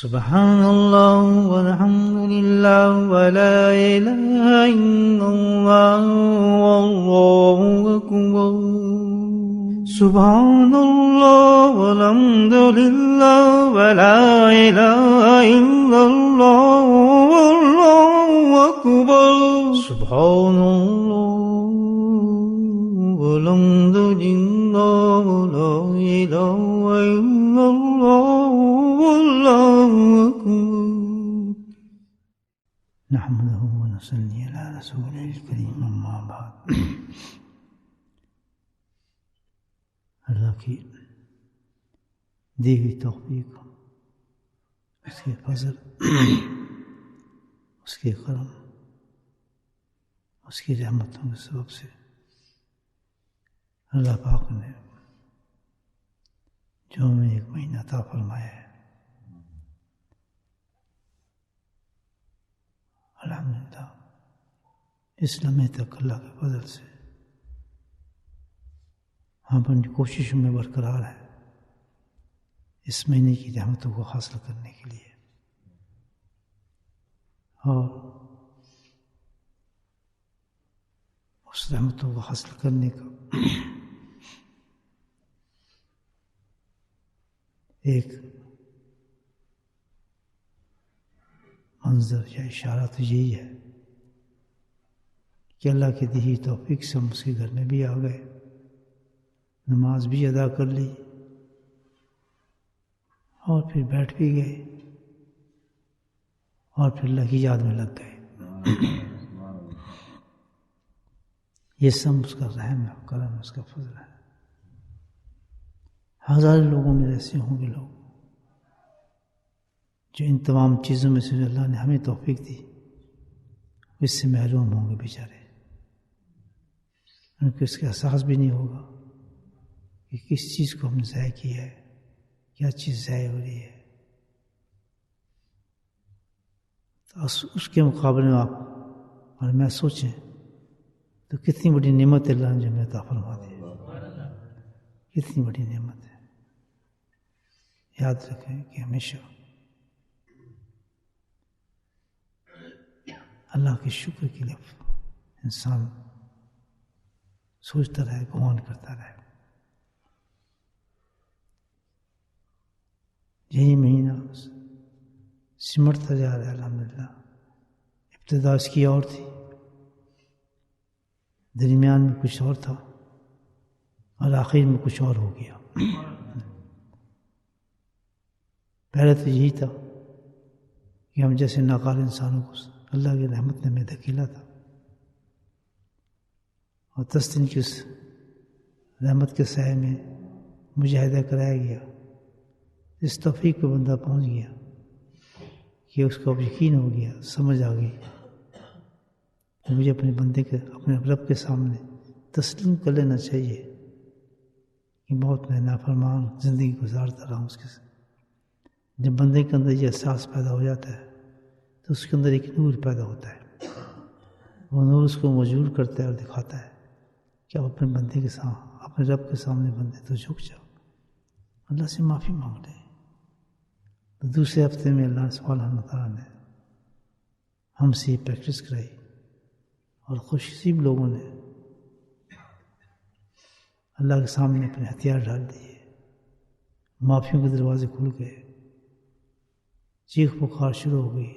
سبحان اللہ والحمد للہ ولا الہ الا اللہ واللہ اکبر سبحان اللہ والحمد للہ ولا الہ الا اللہ واللہ اکبر سبحان اللہ والحمد للہ ولا الہ الا اللہ واللہ اکبر نحمدہ ونصلی علی رسولہ الکریم اما بعد اللہ کی دی ہوئی توفیق اس کے فضل اس کے کرم اس کی رحمتوں کے سبب سے اللہ پاک نے جو ہمیں ایک مہینہ عطا فرمایا ہے الحمدللہ اس لمحے تک اللہ کے فضل سے ہم اپنی کوششوں میں برقرار ہیں اس مہینے کی رحمتوں کو حاصل کرنے کے لیے اور اس رحمتوں کو حاصل کرنے کا ایک منظر یا اشارہ تو یہی ہے کہ اللہ کی دی ہوئی توفیق سے ہم اس کے گھر میں بھی آ گئے نماز بھی ادا کر لی اور پھر بیٹھ بھی گئے اور پھر اللہ کی یاد میں لگ گئے یہ سب اس کا رحم ہے کرم اس کا فضل ہے ہزاروں لوگوں میں ایسے ہوں گے لوگ جو ان تمام چیزوں میں سے جو اللہ نے ہمیں توفیق دی اس سے محروم ہوں گے بیچارے ان کو اس کا احساس بھی نہیں ہوگا کہ کس چیز کو ہم نے ضائع کیا ہے کیا چیز ضائع ہو رہی ہے تو اس کے مقابلے میں آپ اور میں سوچیں تو کتنی بڑی نعمت اللہ نے جو ہمیں عطا فرما دی کتنی بڑی نعمت ہے یاد رکھیں کہ ہمیشہ اللہ کے شکر کے لیے انسان سوچتا رہے گمان کرتا رہے یہی مہینہ سمٹتا جا رہا ہے الحمدللہ ابتدا اس کی اور تھی درمیان میں کچھ اور تھا اور آخر میں کچھ اور ہو گیا پہلے تو یہی تھا کہ ہم جیسے ناقابل انسانوں کو اللہ کی رحمت نے ہمیں دھکیلا تھا اور 10 دن کی اس رحمت کے سائے میں مجاہدہ کرایا گیا اس توفیق پہ بندہ پہنچ گیا کہ اس کو اب یقین ہو گیا سمجھ آ گئی کہ مجھے اپنے بندے کے اپنے رب کے سامنے تسلیم کر لینا چاہیے کہ بہت میں نافرمان زندگی گزارتا رہا ہوں اس کے ساتھ جب بندے کے اندر یہ احساس پیدا ہو جاتا ہے تو اس کے اندر ایک نور پیدا ہوتا ہے وہ نور اس کو مجبور کرتا ہے اور دکھاتا ہے کہ اب اپنے بندے کے سامنے اپنے رب کے سامنے بندے تو جھک جاؤ اللہ سے معافی مانگ لے تو دوسرے ہفتے میں اللہ سبحانہ تعالیٰ نے ہم سے یہ پریکٹس کرائی اور خوش نصیب لوگوں نے اللہ کے سامنے اپنے ہتھیار ڈال دیے معافیوں کے دروازے کھل گئے چیخ پکار شروع ہو گئی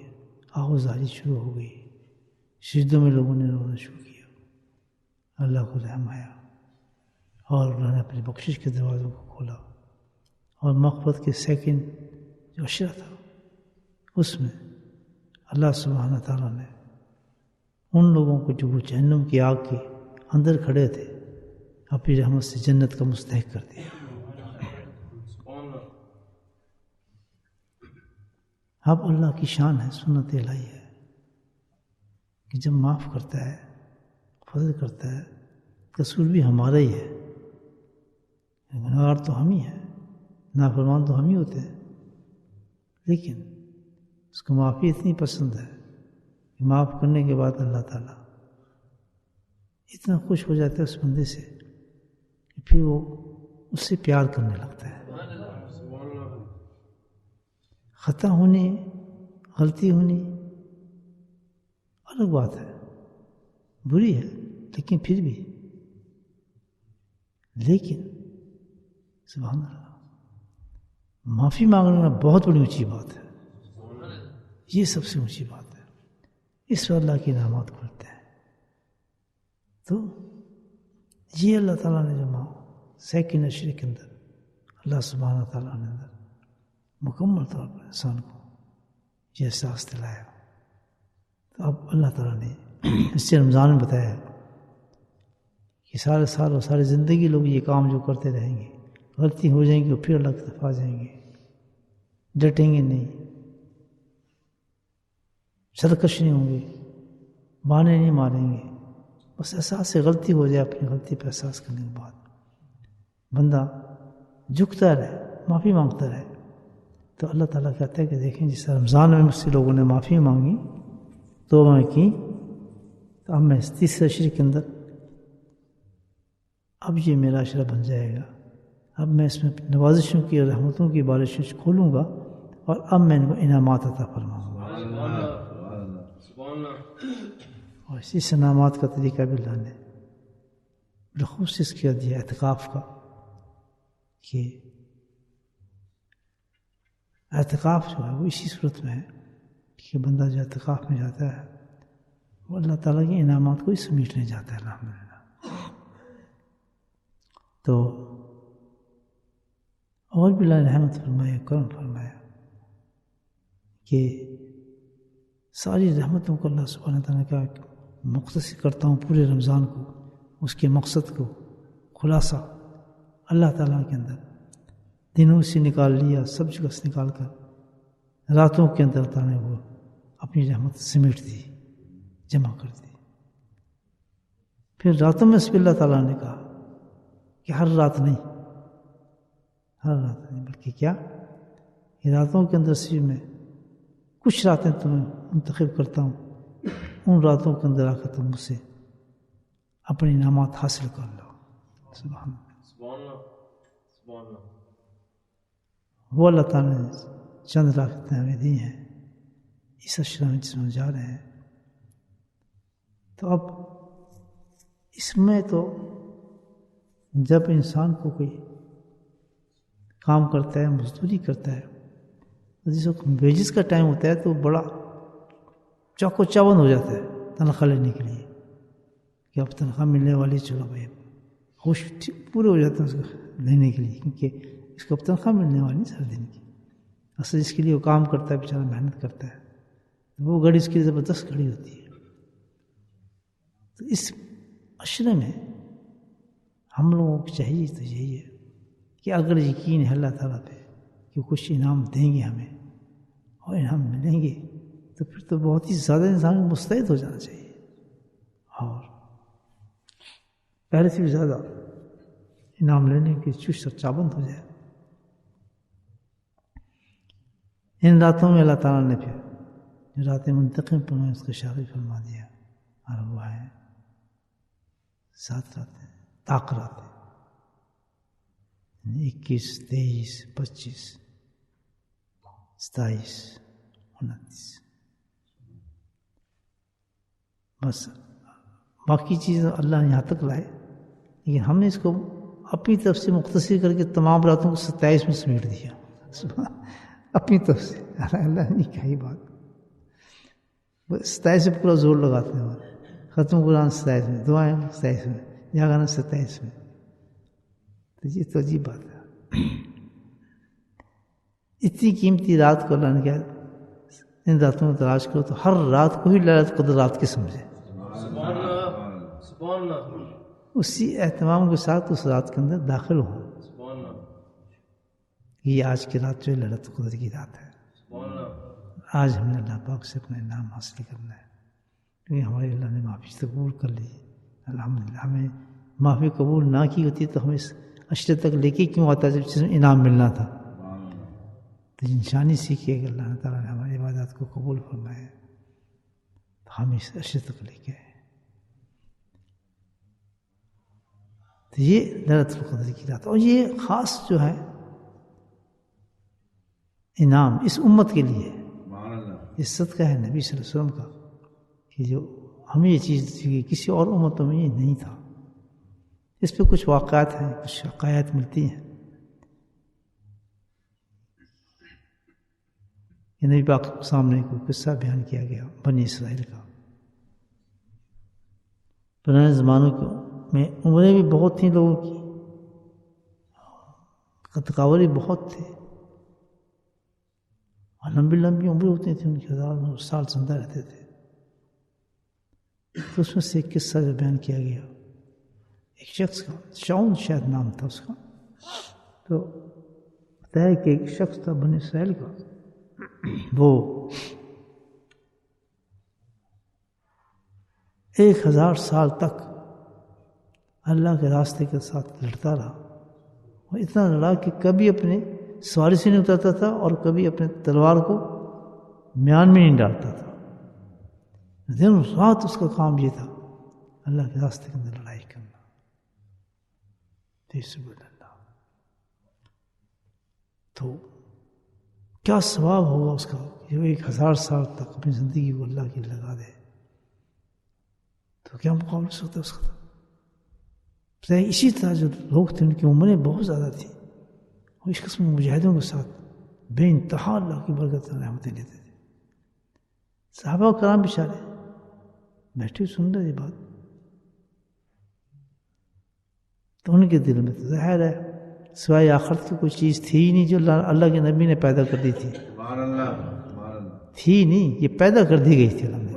آوازاری شروع ہو گئی سجدوں میں لوگوں نے رونا شروع کیا اللہ کو رحم آیا اور انہوں نے اپنی بخشش کے دروازوں کو کھولا اور مغفرت کے سیکنڈ جو اشرا تھا اس میں اللہ سبحانہ تعالیٰ نے ان لوگوں کو جو وہ جہنم کی آگ کے اندر کھڑے تھے اپنی رحمت سے جنت کا مستحق کر دیا اب اللہ کی شان ہے سنت الہی ہے کہ جب معاف کرتا ہے فضل کرتا ہے قصور بھی ہمارا ہی ہے گنہگار تو ہم ہی ہیں نافرمان تو ہم ہی ہوتے ہیں لیکن اس کو معافی اتنی پسند ہے کہ معاف کرنے کے بعد اللہ تعالیٰ اتنا خوش ہو جاتا ہے اس بندے سے کہ پھر وہ اس سے پیار کرنے لگتا ہے خطا ہونی غلطی ہونی الگ بات ہے، بری ہے، لیکن پھر بھی سبحان اللہ معافی مانگنا بہت بڑی اونچی بات ہے، یہ سب سے اونچی بات ہے، اس پر اللہ کی انعامات کھلتے ہیں۔ تو یہ اللہ تعالیٰ نے جو سیکنڈ اشرے کے اندر اللہ سبحانہ تعالیٰ نے اندر مکمل طور پر انسان کو یہ احساس دلایا۔ تو اب اللہ تعالیٰ نے اس سے رمضان میں بتایا کہ سارے سال اور ساری زندگی لوگ یہ کام جو کرتے رہیں گے، غلطی ہو جائیں گی اور پھر اللہ کی طرف آ جائیں گے، ڈٹیں گے نہیں، سرکش نہیں ہوں گے، بانے نہیں ماریں گے، بس احساس سے غلطی ہو جائے، اپنی غلطی پہ احساس کرنے کے بعد بندہ جھکتا رہے، معافی مانگتا رہے، تو اللہ تعالیٰ کہتا ہے کہ دیکھیں جس رمضان میں مجھ سے لوگوں نے معافی مانگی، توبہ کی، تو اب میں اس تیسرے عشرے کے اندر اب یہ میرا عشرہ بن جائے گا، اب میں اس میں نوازشوں کی اور رحمتوں کی بارشیں کھولوں گا، اور اب میں ان کو انعامات عطا فرماؤں گا۔ اور اس انعامات کا طریقہ بھی اللہ نے بالخصوص اس کیا دیا اعتکاف کا، کہ اعتکاف جو ہے وہ اسی صورت میں ہے کہ بندہ جو اعتکاف میں جاتا ہے وہ اللہ تعالیٰ کے انعامات کو ہی سمیٹنے جاتا ہے الحمدللہ۔ تو اور بھی اللہ نے رحمت فرمایا، کرم فرمایا کہ ساری رحمتوں کو اللہ سبحانہ تعالیٰ نے کہا کہ مختصر کرتا ہوں پورے رمضان کو، اس کے مقصد کو خلاصہ اللہ تعالیٰ کے اندر دنوں سے نکال لیا، سب جگہ سے نکال کر راتوں کے اندر تعالیٰ نے وہ اپنی رحمت سمیٹ دی، جمع کر دی۔ پھر راتوں میں سے بھی اللہ تعالیٰ نے کہا کہ ہر رات نہیں، بلکہ کیا کہ راتوں کے اندر سے میں کچھ راتیں تمہیں منتخب کرتا ہوں، ان راتوں کے اندر آ کر تم مجھ سے اپنے انعامات حاصل کر لو۔ سبحان اللہ، وہ اللہ تعالیٰ نے چند راتیں ہمیں دی ہیں اس عشرہ میں جس میں جا رہے ہیں۔ تو اب اس میں تو جب انسان کو کوئی کام کرتا ہے، مزدوری کرتا ہے، جس وقت ویجز کا ٹائم ہوتا ہے تو بڑا چوکو چاون ہو جاتا ہے تنخواہ لینے کے لیے کہ اب تنخواہ ملنے والی، چلو بھائی خوش پورے ہو جاتے ہیں اس کو لینے کے لیے، کیونکہ اس کو اب تنخواہ ملنے والی ہر دن کی۔ اصل اس کے لیے وہ کام کرتا ہے، بیچارہ محنت کرتا ہے، وہ گھڑی اس کے لیے زبردست گھڑی ہوتی ہے۔ تو اس عشرے میں ہم لوگوں کو چاہیے تو یہی ہے کہ اگر یقین ہے اللہ تعالیٰ پہ کہ کچھ انعام دیں گے ہمیں اور انعام ملیں گے، تو پھر تو بہت ہی زیادہ انسان کو مستعد ہو جانا چاہیے، اور پہلے سے بھی زیادہ انعام لینے کی چست اور چابند ہو جائے۔ ان راتوں میں اللہ تعالیٰ نے پھر جو راتیں منتقم پر میں اس کو شامل فرما دیا، اور وہ ہے 7 راتیں طاق راتیں، 21، 23، 25، 27، 29۔ بس باقی چیزیں اللہ یہاں تک لائے، لیکن ہم نے اس کو اپنی طرف سے مختصر کر کے تمام راتوں کو 27 میں سمیٹ دیا اپنی طرف سے۔ اللہ نے کہی بات 27 سے پورا زور لگاتے ہیں، ختم قرآن 27 میں، دعائیں 27 میں، جاگانا 27 میں۔ تو یہ تو عجیب بات ہے، اتنی قیمتی رات کو اللہ نے کہا ان راتوں میں تلاش کرو، تو ہر رات کو ہی لیلۃ القدر رات کے سمجھے، اسی اہتمام کے ساتھ اس رات کے اندر داخل ہوں۔ یہ آج کی رات جو لیلۃ القدر کی رات ہے، آج ہم نے اللہ پاک سے اپنا انعام حاصل کرنا ہے، کیونکہ ہمارے اللہ نے معافی قبول کر لی۔ الحمدللہ ہمیں معافی قبول نہ کی ہوتی تو ہم اس عشرے تک لے کے کیوں آتا جب جس میں انعام ملنا تھا؟ تو انسانی سیکھیے کہ اللہ تعالیٰ نے ہماری عبادات کو قبول فرمایا، تو ہم اس عشرے تک لے کے آئے۔ تو یہ لیلۃ القدر کی رات، اور یہ خاص جو ہے انعام اس امت کے لیے یہ صدقہ ہے نبی صلی اللہ علیہ وسلم کا کہ جو ہمیں یہ چیز تھی کسی اور امتوں میں یہ نہیں تھا. اس پہ کچھ واقعات ہیں، کچھ حقائق ملتی ہیں. یہ نبی پاک کے سامنے کوئی قصہ بیان کیا گیا بنی اسرائیل کا. پرانے زمانوں میں عمریں بھی بہت تھیں لوگوں کی، تکابر بھی بہت تھے، اور لمبی لمبی عمریں ہوتی تھیں ان کی، 1000 سال زندہ رہتے تھے. تو اس میں سے ایک قصہ جو بیان کیا گیا ایک شخص کا، شعون شاید نام تھا اس کا. تو بتایا کہ ایک شخص تھا بنی اسرائیل کا، وہ 1000 سال تک اللہ کے راستے کے ساتھ لڑتا رہا، اور اتنا لڑا کہ کبھی اپنے سواری سے نہیں اترتا تھا اور کبھی اپنے تلوار کو میان میں نہیں ڈالتا تھا. دن رات اس کا کام یہ تھا اللہ کے راستے کے اندر لڑائی کرنا. اللہ تو کیا ثواب ہوگا اس کا جو 1000 سال تک اپنی زندگی کو اللہ کی لگا دے، تو کیا مقابلہ ہوتا ہے اس کا. اسی طرح جو لوگ تھے ان کی عمریں بہت زیادہ تھیں، اور اس قسم مجاہدوں کے ساتھ بے انتہا اللہ کی برکت رحمتیں لیتے تھے. صحابہ کرام بیچارے بیٹھے سن رہے یہ بات، تو ان کے دل میں تو ظاہر ہے سوائے آخرت کی کوئی چیز تھی ہی نہیں جو اللہ کے نبی نے پیدا کر دی تھی. تھی نہیں، یہ پیدا کر دی گئی تھی اللہ نے.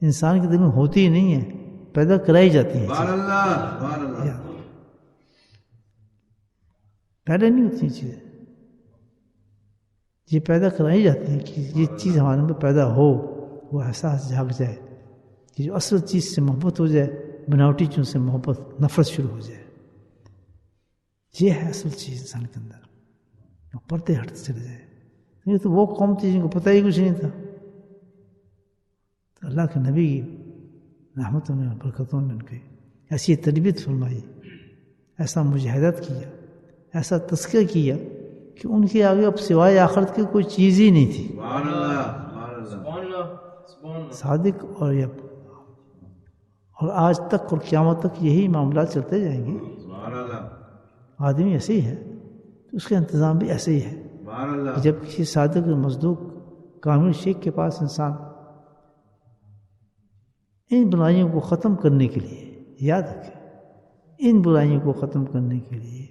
انسان کے دل میں ہوتی ہی نہیں ہے، پیدا کرائی جاتی ہے. پہلے نہیں ہوتی چیزیں، یہ پیدا کرائی جاتی ہیں کہ یہ چیز ہمارے میں پیدا ہو، وہ احساس جاگ جائے کہ جو اصل چیز سے محبت ہو جائے، بناوٹی چیزوں سے محبت نفرت شروع ہو جائے. یہ ہے اصل چیز انسان کے اندر، پردے ہٹتے چلے جائے. یہ تو وہ قوم تھی جن کو پتہ ہی کچھ نہیں تھا. تو اللہ کے نبی کی رحمتوں نے برکتوں نے ان کی ایسی تربیت فرمائی، ایسا مجاہدت کیا، ایسا تذکرہ کیا کہ ان کے آگے اب سوائے آخرت کی کوئی چیز ہی نہیں تھی. صادق اور آج تک اور قیامت تک یہی معاملات چلتے جائیں گے. آدمی ایسے ہی ہے تو اس کا انتظام بھی ایسے ہی ہے. جب کسی صادق اور مصدوق کامل شیخ کے پاس انسان ان برائیوں کو ختم کرنے کے لیے، یاد رکھیں، ان برائیوں کو ختم کرنے کے لیے،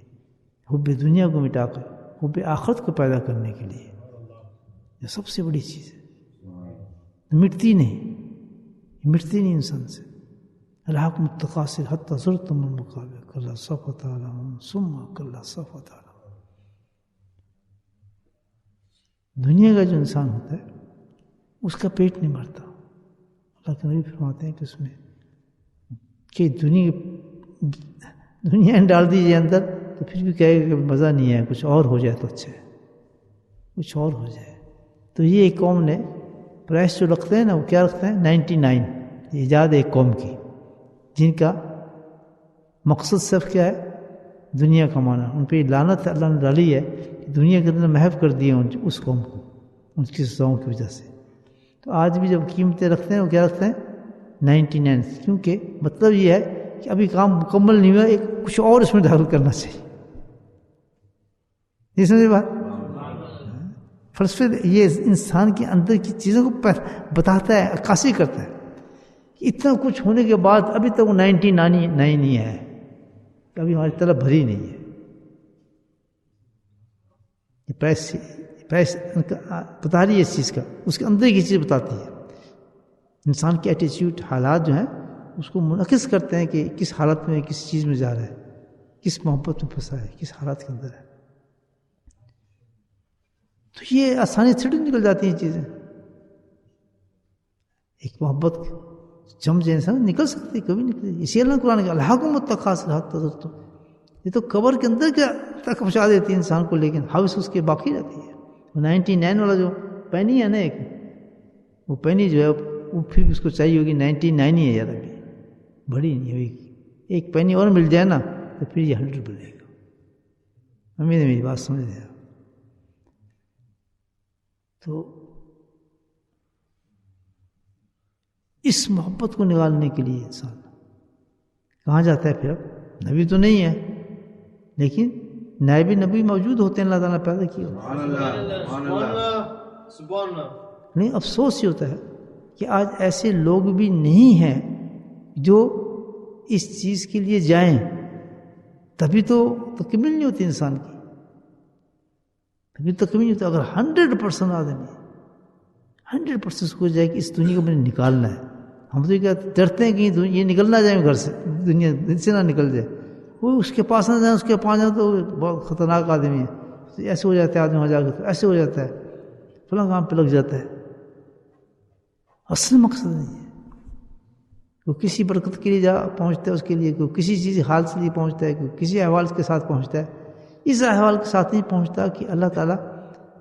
حب دنیا کو مٹا کر حب آخرت کو پیدا کرنے کے لیے، یہ سب سے بڑی چیز ہے. مٹتی نہیں انسان سے. الحاکم التکاثر حتی زرتم المقابر کلا سوف تعلمون ثم کلا سوف تعلمون. دنیا کا جو انسان ہوتا ہے اس کا پیٹ نہیں بھرتا. اللہ کے نبی فرماتے ہیں کہ اس میں کہ دنیا ڈال دیجیے اندر تو پھر بھی کہے گا کہ مزہ نہیں ہے، کچھ اور ہو جائے تو اچھا ہے، کچھ اور ہو جائے. تو یہ ایک قوم نے پرائس جو رکھتے ہیں نا، وہ کیا رکھتے ہیں؟ 99. یہ ایجاد ایک قوم کی جن کا مقصد صرف کیا ہے؟ دنیا کمانا. ان پہ لعنت اللہ نے ڈالی ہے کہ دنیا کے اندر محو کر دیا اس قوم کو ان کی سزاؤں کی وجہ سے. تو آج بھی جب قیمتیں رکھتے ہیں وہ کیا رکھتے ہیں؟ 99. کیونکہ مطلب یہ ہے کہ ابھی کام مکمل نہیں ہوا، ایک کچھ اور اس میں داخل کرنا چاہیے. یہ سمجھے بات؟ فلسفے یہ انسان کے اندر کی چیزوں کو بتاتا ہے، عکاسی کرتا ہے. اتنا کچھ ہونے کے بعد ابھی تک وہ 99 نہیں ہے، کبھی ہماری طلب بھری نہیں ہے. یہ پریس بتا رہی ہے اس چیز کا، اس کے اندر کی چیز بتاتی ہے. انسان کے ایٹیچیوڈ، حالات جو ہیں اس کو منعکس کرتے ہیں کہ کس حالت میں، کس چیز میں جا رہا ہے، کس محبت میں پھنسا ہے، کس حالات کے اندر ہے. تو یہ آسانی سے نکل جاتی ہیں چیزیں. ایک محبت جم جیسا نکل سکتی، کبھی نکلے. اسی اللہ قرآن کا الحاکم التکاثر حتی زرتم، یہ تو قبر کے اندر کیا تک پہنچا دیتی ہے انسان کو، لیکن حوث اس کے باقی رہتی ہے. 99 والا جو پینی ہے نا، ایک وہ پینی جو ہے وہ پھر اس کو چاہیے ہوگی 99 ہی ہے یار، ابھی بڑی نہیں ہوگی. ایک پینی اور مل جائے نا تو پھر یہ 100 بنے گا. امید ہے میری بات سمجھ رہے ہیں. تو اس محبت کو نکالنے کے لیے انسان کہاں جاتا ہے؟ پھر اب نبی تو نہیں ہے، لیکن نائب نبی موجود ہوتے ہیں، اللہ تعالیٰ نے پیدا کیا نہیں۔ افسوس یہ ہوتا ہے کہ آج ایسے لوگ بھی نہیں ہیں جو اس چیز کے لیے جائیں، تبھی تو تکمیل نہیں ہوتی انسان کی، تبھی تکمیل نہیں ہوتی۔ اگر 100% آدمی 100% کو جائے کہ اس دنیا کو میں نے نکالنا ہے، ہم تو کیا ڈرتے ہیں کہ یہ نکل نہ جائے گھر سے، دنیا دل سے نہ نکل جائے، وہ اس کے پاس نہ جائیں، اس کے پاس جائیں تو بہت خطرناک آدمی ہے، ایسے ہو جاتا ہے آدمی، وہاں جا کے ایسے ہو جاتا ہے، فلاں کام پہ لگ جاتا ہے۔ اصل مقصد نہیں ہے، وہ کسی برکت کے لیے جا پہنچتا ہے، اس کے لیے کوئی کسی چیز حال سے لیے پہنچتا ہے، کوئی کسی احوال کے ساتھ پہنچتا ہے، اس احوال کے ساتھ نہیں پہنچتا کہ اللہ تعالیٰ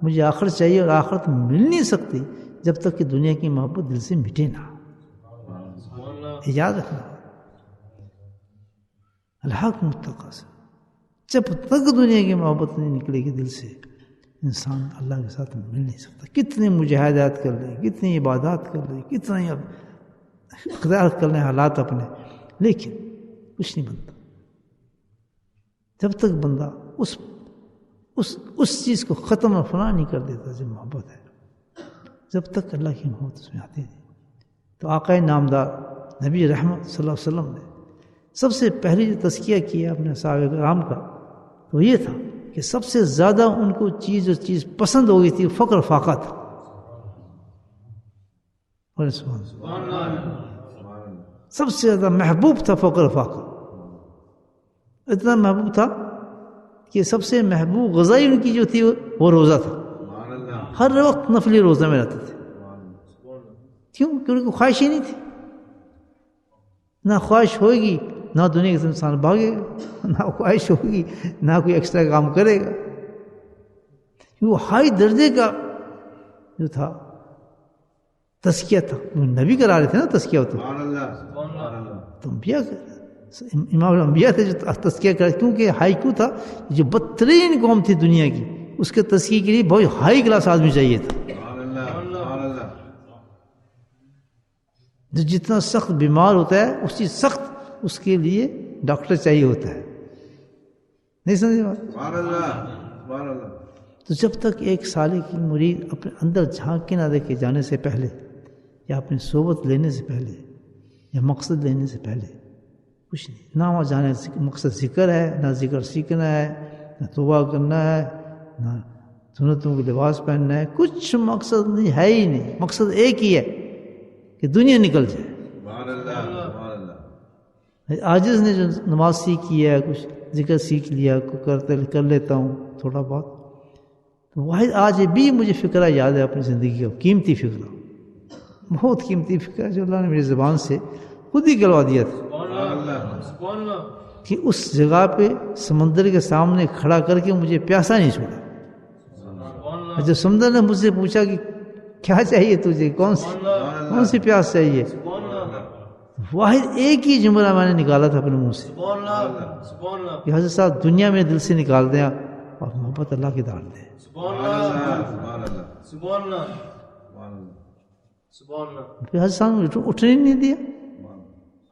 مجھے آخرت چاہیے، اور آخرت مل نہیں سکتی جب تک کہ دنیا کی محبت دل سے مٹے نہ۔ یاد رکھنا، الحق متقاصر، جب تک دنیا کی محبت نہیں نکلے گی دل سے، انسان اللہ کے ساتھ مل نہیں سکتا۔ کتنے مجاہدات کر لے، کتنی عبادات کر لے، کتنا ہی اقدار کر لیں حالات اپنے، لیکن کچھ نہیں بنتا جب تک بندہ اس چیز کو ختم اور فنا نہیں کر دیتا جو محبت ہے، جب تک اللہ کی محبت اس میں آتی نہیں۔ تو آقا نامدار نبی رحمت صلی اللہ علیہ وسلم نے سب سے پہلی جو تزکیہ کیا اپنے صحابہ کرام کا، تو یہ تھا کہ سب سے زیادہ ان کو جو چیز پسند ہو گئی تھی، فقر فاقہ تھا۔ سب سے زیادہ محبوب تھا فقر فاقہ، اتنا محبوب تھا کہ سب سے محبوب غذائی ان کی جو تھی وہ روزہ تھا، ہر وقت نفلی روزہ میں رہتے تھے۔ کیوں؟ کہ ان کو خواہش ہی نہیں تھی، نہ خواہش ہوئے گی نہ دنیا کے انسان بھاگے گا، نہ خواہش ہوگی نہ کوئی ایکسٹرا کام کرے گا، وہ ہائی درجے کا جو تھا تزکیہ تھا، وہ نبی کرا رہے تھے نا تزکیہ، تو انبیاء امام الانبیاء تھے جو تزکیہ کرا، کیونکہ ہائی کیوں تھا؟ جو بدترین قوم تھی دنیا کی، اس کے تزکیے کے لیے بہت ہائی کلاس آدمی چاہیے تھا، جو جتنا سخت بیمار ہوتا ہے اسی سخت اس کے لیے ڈاکٹر چاہیے ہوتا ہے، نہیں سمجھے بات؟ تو جب تک ایک سالک مرید اپنے اندر جھانک کے نہ دیکھے جانے سے پہلے، یا اپنی صحبت لینے سے پہلے، یا مقصد لینے سے پہلے، کچھ نہیں، نہ وہاں جانے سے مقصد ذکر ہے، نہ ذکر سیکھنا ہے، نہ توبہ کرنا ہے، نہ سنتوں کے لباس پہننا ہے، کچھ مقصد نہیں ہے ہی نہیں، مقصد ایک ہی ہے کہ دنیا نکل جائے۔ عاجز نے جو نماز سیکھی ہے، کچھ ذکر سیکھ لیا، کر لیتا ہوں تھوڑا بہت، تو واحد آج بھی مجھے فکرہ یاد ہے اپنی زندگی کا، قیمتی فکرہ، بہت قیمتی فکرہ جو اللہ نے میری زبان سے خود ہی کروا دیا تھا، کہ اس جگہ پہ سمندر کے سامنے کھڑا کر کے مجھے پیاسا نہیں چھوڑا۔ جب سمندر نے مجھ سے پوچھا کہ کیا چاہیے تجھے، کون سی پیاس چاہیے، واحد ایک ہی جملہ میں نے نکالا تھا اپنے منہ سے کہ حضرت صاحب دنیا میں دل سے نکال دیں اور محبت اللہ کی ڈال دیں۔ پھر حضرت صاحب نے اٹھنے نہیں دیا،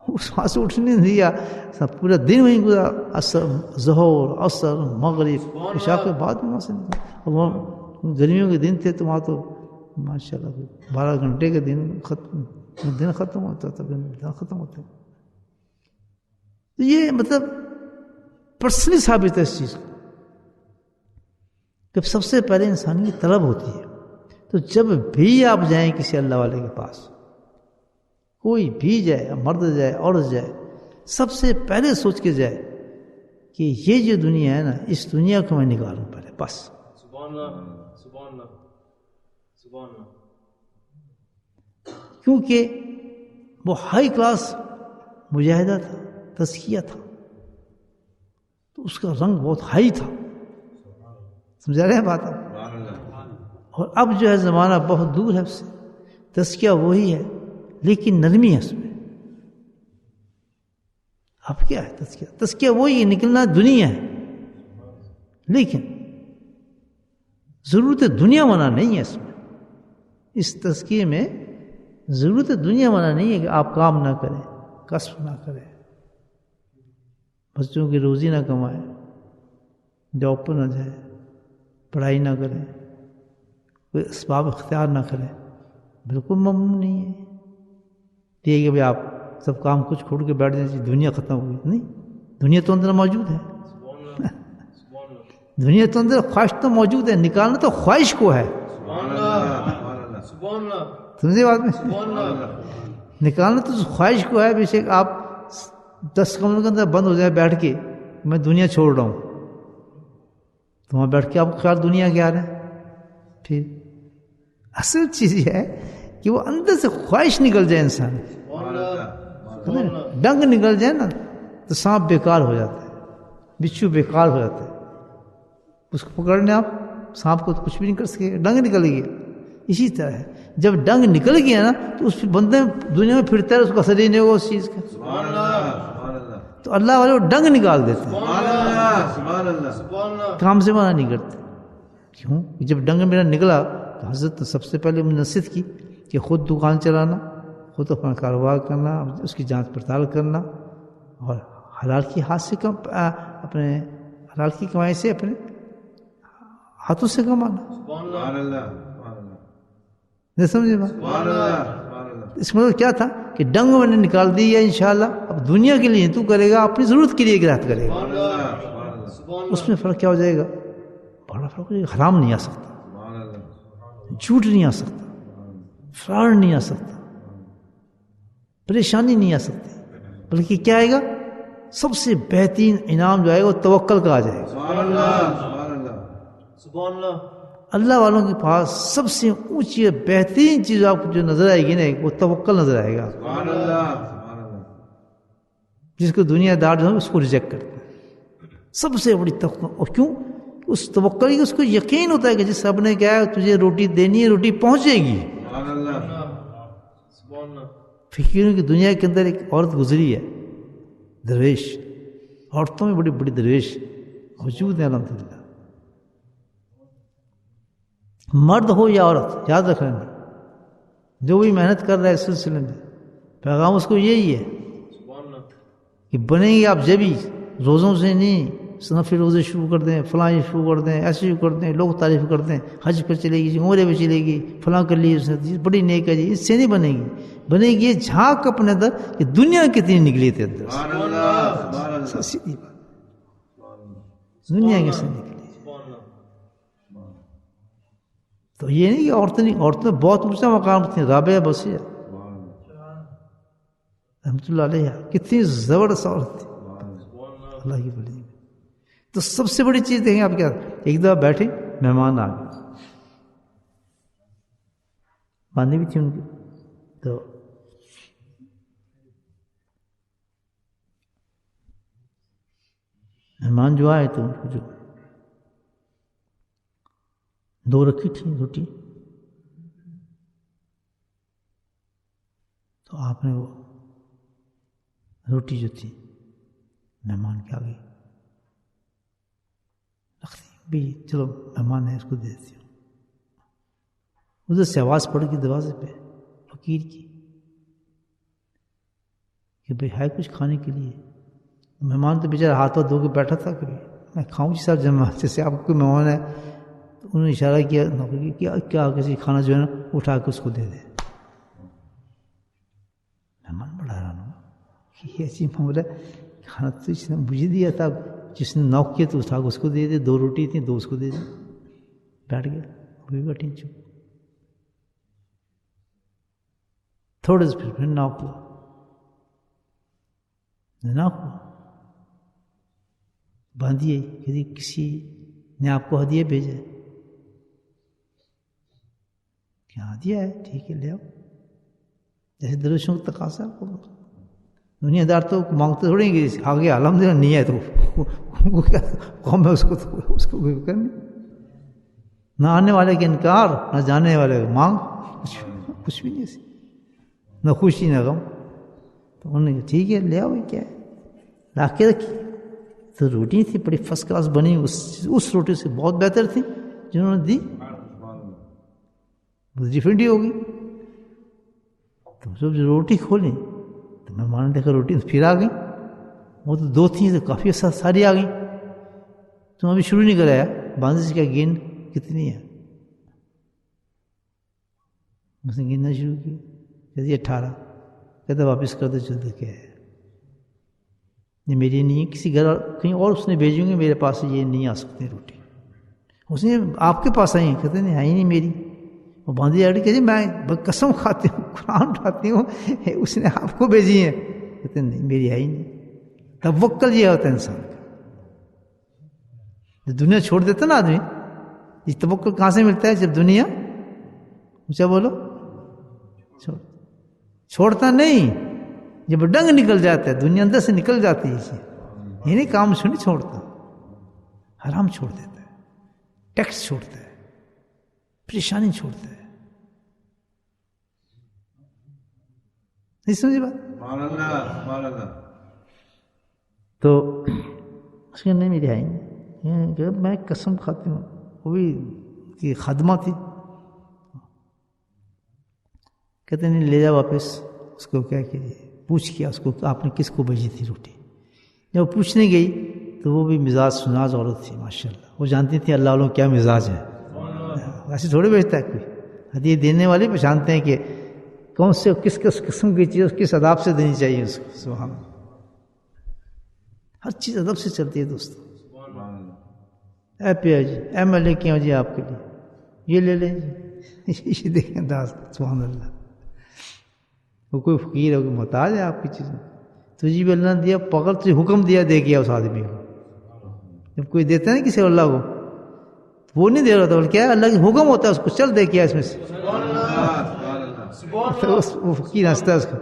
اس وہاں سے اٹھنے نہیں دیا، سب پورا دن وہیں گزارا، عصر ظہر عصر مغرب عشاء کے بعد وہاں سے نکلا۔ وہ گرمیوں کے دن تھے تو وہاں تو ماشاء اللہ 12 گھنٹے کے دن ختم ہوتا تھا، دن ختم ہوتا۔ تو یہ مطلب پرسنلی ثابت ہے اس چیز کو کہ سب سے پہلے انسان کی طلب ہوتی ہے۔ تو جب بھی آپ جائیں کسی اللہ والے کے پاس، کوئی بھی جائے، مرد جائے عورت جائے، سب سے پہلے سوچ کے جائے کہ یہ جو دنیا ہے نا، اس دنیا کو میں نکالوں پہلے، بس۔ سبحان اللہ، سبحان اللہ، سبحان اللہ۔ کیونکہ وہ ہائی کلاس مجاہدہ تھا، تزکیہ تھا، تو اس کا رنگ بہت ہائی تھا، سمجھا رہے ہیں بات آپ؟ اور اب جو ہے زمانہ بہت دور ہے اس سے، تزکیہ وہی ہے لیکن نرمی ہے اس میں۔ اب کیا ہے تزکیہ؟ تزکیہ وہی ہے، نکلنا دنیا ہے، لیکن ضرورت دنیا ہونا نہیں ہے اس میں، اس تزکیے میں ضرورت دنیا والا نہیں ہے کہ آپ کام نہ کریں، کسب نہ کریں، بچوں کی روزی نہ کمائیں، جاب پر نہ جائیں، پڑھائی نہ کریں، کوئی اسباب اختیار نہ کریں، بالکل ممنوع نہیں ہے یہ کہ بھائی آپ سب کام کچھ چھوڑ کے بیٹھ جائیں دنیا ختم ہوئی، نہیں، دنیا تو اندر موجود ہے، دنیا تو اندر، خواہش تو موجود ہے، نکالنا تو خواہش کو ہے، سمجھے بات میں، نکالنا تو خواہش کو ہے، بے شک آپ 10 کمروں کے اندر بند ہو جائے بیٹھ کے میں دنیا چھوڑ رہا ہوں، تو وہاں بیٹھ کے آپ کو خیال دنیا کیا رہا ہے، پھر اصل چیز یہ ہے کہ وہ اندر سے خواہش نکل جائے انسان، ڈنگ نکل جائے نا تو سانپ بیکار ہو جاتا ہے، بچھو بیکار ہو جاتا ہے، اس کو پکڑنے آپ سانپ کو تو کچھ بھی نہیں کر سکے، ڈنگ نکل گیا، اسی طرح ہے جب ڈنگ نکل گیا نا تو اس بندے دنیا میں پھرتا ہے، اس کو اثر ہی نہیں ہوگا اس چیز کا، تو اللہ والے وہ ڈنگ نکال دیتے ہیں، کام سے منع نہیں کرتے، کیوں؟ جب ڈنگ میرا نکلا تو حضرت نے سب سے پہلے نصیحت کی کہ خود دکان چلانا، خود اپنا کاروبار کرنا، اس کی جانچ پڑتال کرنا، اور حلال کی ہاتھ سے اپنے حلال کی کمائی سے اپنے ہاتھوں سے کمانا، نہیں سمجھے بات؟ اس میں کیا تھا کہ ڈنگ میں نے نکال دی ہے انشاءاللہ، اب دنیا کے لیے تو کرے گا، اپنی ضرورت کے لیے گرہت کرے گا، اس میں فرق کیا ہو جائے گا؟ بڑا فرق ہو جائے گا، حرام نہیں آ سکتا، جھوٹ نہیں آ سکتا، فراڈ نہیں آ سکتا، پریشانی نہیں آ سکتی، بلکہ کیا آئے گا؟ سب سے بہترین انعام جو آئے گا وہ توکل کا آ جائے گا، اللہ والوں کے پاس سب سے اونچی اور بہترین چیز آپ کو جو نظر آئے گی نا وہ توکل نظر آئے گا، جس کو دنیا دار جو ہے اس کو ریجیکٹ کرتے ہیں، سب سے بڑی توکل، اور کیوں؟ اس توکل کی اس کو یقین ہوتا ہے کہ جس رب نے کہا ہے تجھے روٹی دینی ہے، روٹی پہنچے گی، فکروں کی دنیا کے اندر ایک عورت گزری ہے، درویش، عورتوں میں بڑی بڑی درویش موجود ہیں الحمدللہ، مرد ہو یا عورت، یاد رکھ لینا، جو بھی محنت کر رہا ہے اس سلسلے میں پیغام اس کو یہی ہے کہ بنیں گے آپ جبھی روزوں سے نہیں، نفل روزے شروع کر دیں، فلاں شروع کر دیں، ایسے شروع کر دیں، لوگ تعریف کرتے ہیں حج پر چلے گی، عمرے پہ چلے گی، فلاں کر لی اس نے، بڑی نیک ہے جی، اس سے نہیں بنے گی، بنے گی یہ جھانک اپنے اندر کہ دنیا کتنی نکلی تھی اندر، سیدھی بات، دنیا کیسے نکلی، تو یہ نہیں کہ عورتیں بہت اونچا مقام تھیں، رابعہ بصیرہ رحمۃ اللہ علیہ کتنی زبردست عورت تھی، اللہ کی بڑی، تو سب سے بڑی چیز دیکھیں آپ کیا، ایک دفعہ بیٹھے مہمان آ گئے، باندھی بھی تھی ان کی، تو مہمان جو آئے تو ان کو جو 2 رکھی تھی روٹی، تو آپ نے وہ روٹی جو تھی مہمان کے آگے رکھ دی، بھی چلو مہمان ہے اس کو دے دیتی ہوں، ادھر سے آواز پڑ گئی دروازے پہ فقیر کی کہ بھائی ہے کچھ کھانے کے لیے، مہمان تو بیچارہ ہاتھ دھو کے بیٹھا تھا کہ میں کھاؤں جی صاحب، جیسے آپ کو کوئی مہمان ہے تو انہوں نے اشارہ کیا کیا کسی کھانا جو ہے نا اٹھا کے اس کو دے دے، مہمان بڑا حیران ہوا کہ یہ ایسی معاملہ کھانا تو اس نے مجھے دیا تھا، جس نے نوک کیا تو اٹھا کے اس کو دے دے، 2 روٹی تھیں 2 اس کو دے دے، بیٹھ گیا، وہ بھی بیٹھی چپ، تھوڑے سے پھر نوک ہوا، باندھیے کہ کسی نے آپ کو ہدیہ بھیجا ہے، کیا ہدیہ ہے، ٹھیک ہے لے آؤ، جیسے درویشوں کا تقاضا ہے، دنیا دار تو مانگتے تھوڑے گے، آگے الحمدللہ نہیں ہے تو کیا قوم ہے، اس کو کوئی فکر نہیں، نہ آنے والے کے انکار، نہ جانے والے مانگ، کچھ بھی نہیں ایسی، نہ خوشی نہ غم، تو انہوں نے کہا ٹھیک ہے لے آؤ، کیا ہے، لا کے رکھی، تو روٹی تھی بڑی فرسٹ کلاس بنی، اس روٹی سے بہت بہتر تھی جنہوں نے دی، وہ ڈفرینٹ ہی ہوگی. تو جب روٹی کھولیں تو مہمان نے دیکھا روٹی پھر آ گئی. وہ تو 2 تھیں تو کافی ساری آ گئیں. تم ابھی شروع نہیں کرایا, باندھ سے کیا گین کتنی ہے؟ اس نے گننا شروع کیا. کہتے 18. کہتا واپس کر دو, چلتے کیا ہے یہ میری نہیں ہے, کسی گھر کہیں اور اس نے بھیجوں گے, میرے پاس یہ نہیں آ سکتے روٹی. اس نے آپ کے پاس آئی, کہتے نہیں آئی نہیں میری. وہ باندھی آئی کہتے میں قسم کھاتی ہوں, قرآن اٹھاتی ہوں, اس نے آپ کو بھیجی ہے. کہتے نہیں میری آئی نہیں. توکل یہ ہوتا ہے انسان کا. جب دنیا چھوڑ دیتا نا آدمی, یہ توکل کہاں سے ملتا ہے؟ جب دنیا اونچا بولو چھوڑتا نہیں, جب ڈنگ نکل جاتا ہے, دنیا اندر سے نکل جاتی ہے. یہ نہیں کام نہیں چھوڑتا, حرام چھوڑ دیتا ہے, ٹیکس چھوڑتا ہے, پریشانی چھوڑتا ہے. نہیں سمجھے بات؟ تو اس کے نہیں میری آئی نہیں, میں قسم کھاتی ہوں, وہ بھی کی خادمہ تھی. کہتے نہیں لے جاؤ واپس. اس کو کیا کیجیے, پوچھ کیا اس کو آپ نے کس کو بھیجی تھی روٹی. جب وہ پوچھنے گئی تو وہ بھی مزاج سناز عورت تھی ماشاء اللہ. وہ جانتی تھی اللہ والوں کیا مزاج ہے. ایسے تھوڑے بھیجتا ہے کوئی. ہدیے دینے والے پہچانتے ہیں کہ کون سے کس قسم کی چیز کس اداب سے دینی چاہیے اس کو. سبحان اللہ, ہر چیز ادب سے چلتی ہے دوستو. اے پیا جی, اے میں لے کے آؤں جی آپ کے لیے, یہ لے لیں جی, یہ دیکھیں انداز. سبحان اللہ. وہ کوئی فقیر ہے, کوئی محتاج ہے آپ کی چیز میں, تجھے بھی اللہ نے دیا, پکڑ تجھے حکم دیا دے گیا اس آدمی کو. جب کوئی دیتا ہے نا کسی اللہ کو, وہ نہیں دے رہا تھا, کیا ہے اللہ کا حکم ہوتا ہے اس کو, چل دے کیا اس میں سے. وہ فقیر ہنستا ہے اس کو,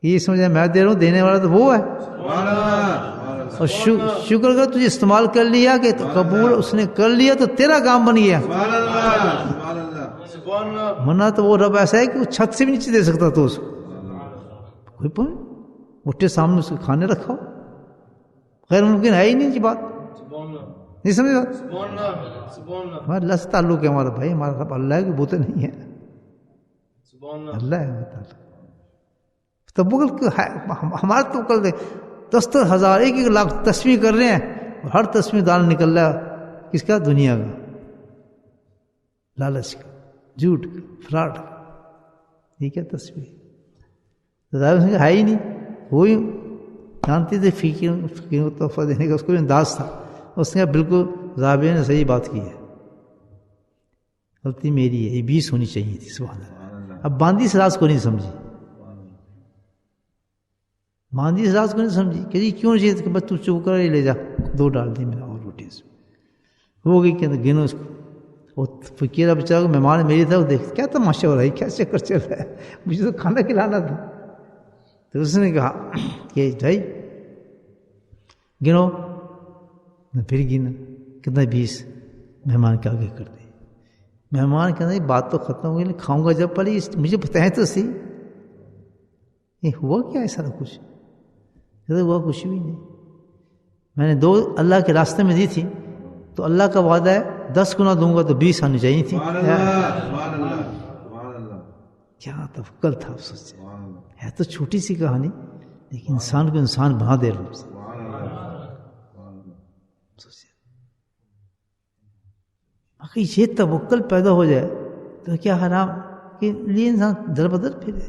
یہ سمجھا میں دے رہا ہوں, دینے والا تو وہ ہے. اور شکر کر تجھے استعمال کر لیا کہ قبول اس نے کر لیا تو تیرا کام بن گیا. منع تو وہ رب ایسا ہے کہ وہ چھت سے بھی نیچے دے سکتا تو اس کو کوئی پوائنٹ, اٹھے سامنے اس کو کھانے رکھا ہو, غیر ممکن ہے ہی نہیں جی بات. نہیں سمجھ بات؟ اللہ سے تعلق ہے ہمارا بھائی, ہمارا رب اللہ ہے کہ بوتے نہیں ہے, اللہ ہے. توکل ہمارا توکل دے 10,000 1 لاکھ تسبیح کر رہے ہیں, اور ہر تسبیح دان نکل رہا ہے کس کا؟ دنیا کا, لالچ کا, جھوٹ کا, فراڈ کا. یہ کیا تسبیح ہے ہی نہیں. وہی جانتی تھے فقیر کو تحفہ دینے کا, اس کو بھی انداز تھا. اس نے بالکل رابعہ نے صحیح بات کی ہے, غلطی میری ہے, یہ 20 ہونی چاہیے تھی. سبحان اللہ. اب باندھی سے راز کو نہیں سمجھی, باندھی سے راز کو نہیں سمجھی کہ جی کیوں چاہیے کہ بس تو چپ کر لے جا, 2 ڈال دی میں نے اور روٹی اس میں ہو گئی. کہ گنو اس کو, وہ فقیرہ بیچارہ مہمان میری تھا, وہ دیکھ کیا تماشا ہو رہا ہے, کیا چکر چل رہا ہے, مجھے تو کھانا کھلانا تھا. تو اس نے کہا کہ بھائی گنو, پھر گنا کتنا 20 مہمان کے آگے کر دی. مہمان کہنا بات تو ختم ہو گئی, کھاؤں گا جب پڑی, مجھے بتائیں تو صحیح یہ ہوا کیا ہے سارا کچھ. کہتے ہوا کچھ بھی نہیں, میں نے 2 اللہ کے راستے میں دی تھی, تو اللہ کا وعدہ ہے 10 گنا دوں گا تو 20 آنی چاہیے تھی. کیا توکل تھا. سوچے ہے تو چھوٹی سی کہانی, لیکن انسان کو انسان بنا دے رہا ہے. اگر یہ توکل پیدا ہو جائے تو کیا حرام کے لیے انسان در بدر پھرے,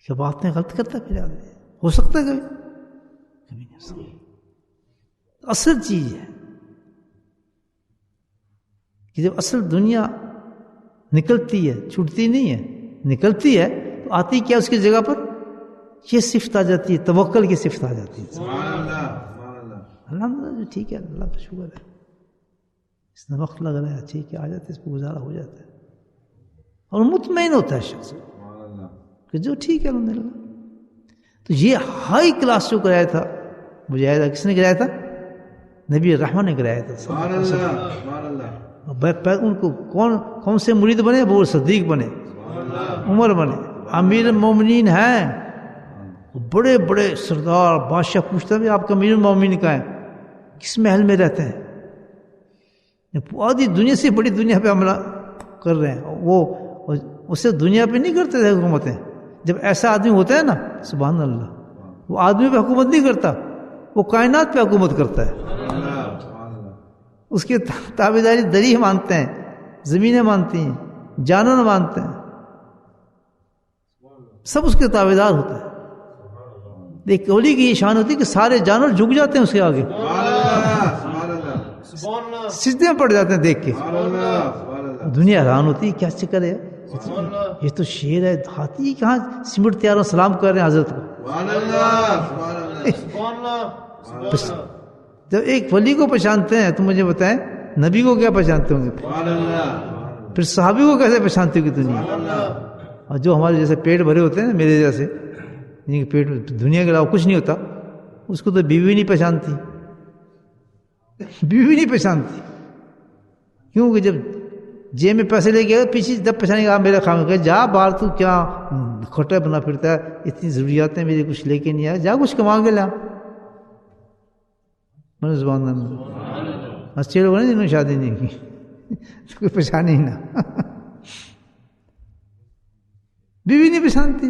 کیا باتیں غلط کرتا پھر آدمی, ہو سکتا ہے کبھی نہیں ہو سکتا. اصل چیز ہے کہ جب اصل دنیا نکلتی ہے, چھوٹتی نہیں ہے, نکلتی ہے, تو آتی کیا اس کی جگہ پر یہ صفت آ جاتی ہے, توکل کی صفت آ جاتی ہے. الحمدللہ ٹھیک ہے, اللہ کا شکر ہے, اس میں وقت لگ رہا ہے, ٹھیک ہے, آ جاتے اس پہ گزارا ہو جاتا ہے, اور مطمئن ہوتا ہے شخص کہ جو ٹھیک ہے الحمدللہ. تو یہ ہائی کلاس جو کرایا تھا مجاہدہ, کس نے کرایا تھا؟ نبی رحمت نے کرایا تھا. ان کو کون سے مرید بنے؟ ابو صدیق بنے, عمر بنے, امیر المومنین ہیں, بڑے بڑے سردار بادشاہ. پوچھتا بھی آپ کا امیر المومنین کہاں ہے, کس محل میں رہتے ہیں؟ آدھی دنیا سے بڑی دنیا پہ حملہ کر رہے ہیں. وہ اسے دنیا پہ نہیں کرتے تھے حکومتیں. جب ایسا آدمی ہوتا ہے نا سبحان اللہ, وہ آدمی پہ حکومت نہیں کرتا, وہ کائنات پہ حکومت کرتا ہے. اس کی تابعداری دری مانتے ہیں, زمینیں مانتی ہیں, جانور مانتے ہیں, سب اس کے تابعدار ہوتے ہیں. ایک اولی کی یہ شان ہوتی ہے کہ سارے جانور جھک جاتے ہیں اس کے آگے, سجدے میں پڑ جاتے ہیں دیکھ کے. دنیا حیران ہوتی ہے کیا چکر ہے, یہ تو شیر ہے, ہاتھی کہاں سمٹ تیار و سلام کر رہے ہیں حضرت کو. جب ایک ولی کو پہچانتے ہیں تو مجھے بتائیں نبی کو کیا پہچانتے ہوں گے, پھر صحابی کو کیسے پہچانتے ہو کہ دنیا. اور جو ہمارے جیسے پیٹ بھرے ہوتے ہیں نا, میرے جیسے جن کے پیٹ میں دنیا کے علاوہ کچھ نہیں ہوتا, اس کو تو بیوی نہیں پہچانتی, بیوی نہیں پہچانتی. کیونکہ جب جیب میں پیسے لے کے پیچھے جب پہچانے گا میرا خام کہ جا باہر تو کیا کھوٹا بنا پھرتا ہے, اتنی ضروریات ہیں میری, کچھ لے کے نہیں آیا, جا کچھ کما کے لا. میں زبان اچھے لوگ ہیں جنہوں نے شادی نہیں کی, کوئی پہچانے ہی نہ, بیوی نہیں پہچانتی.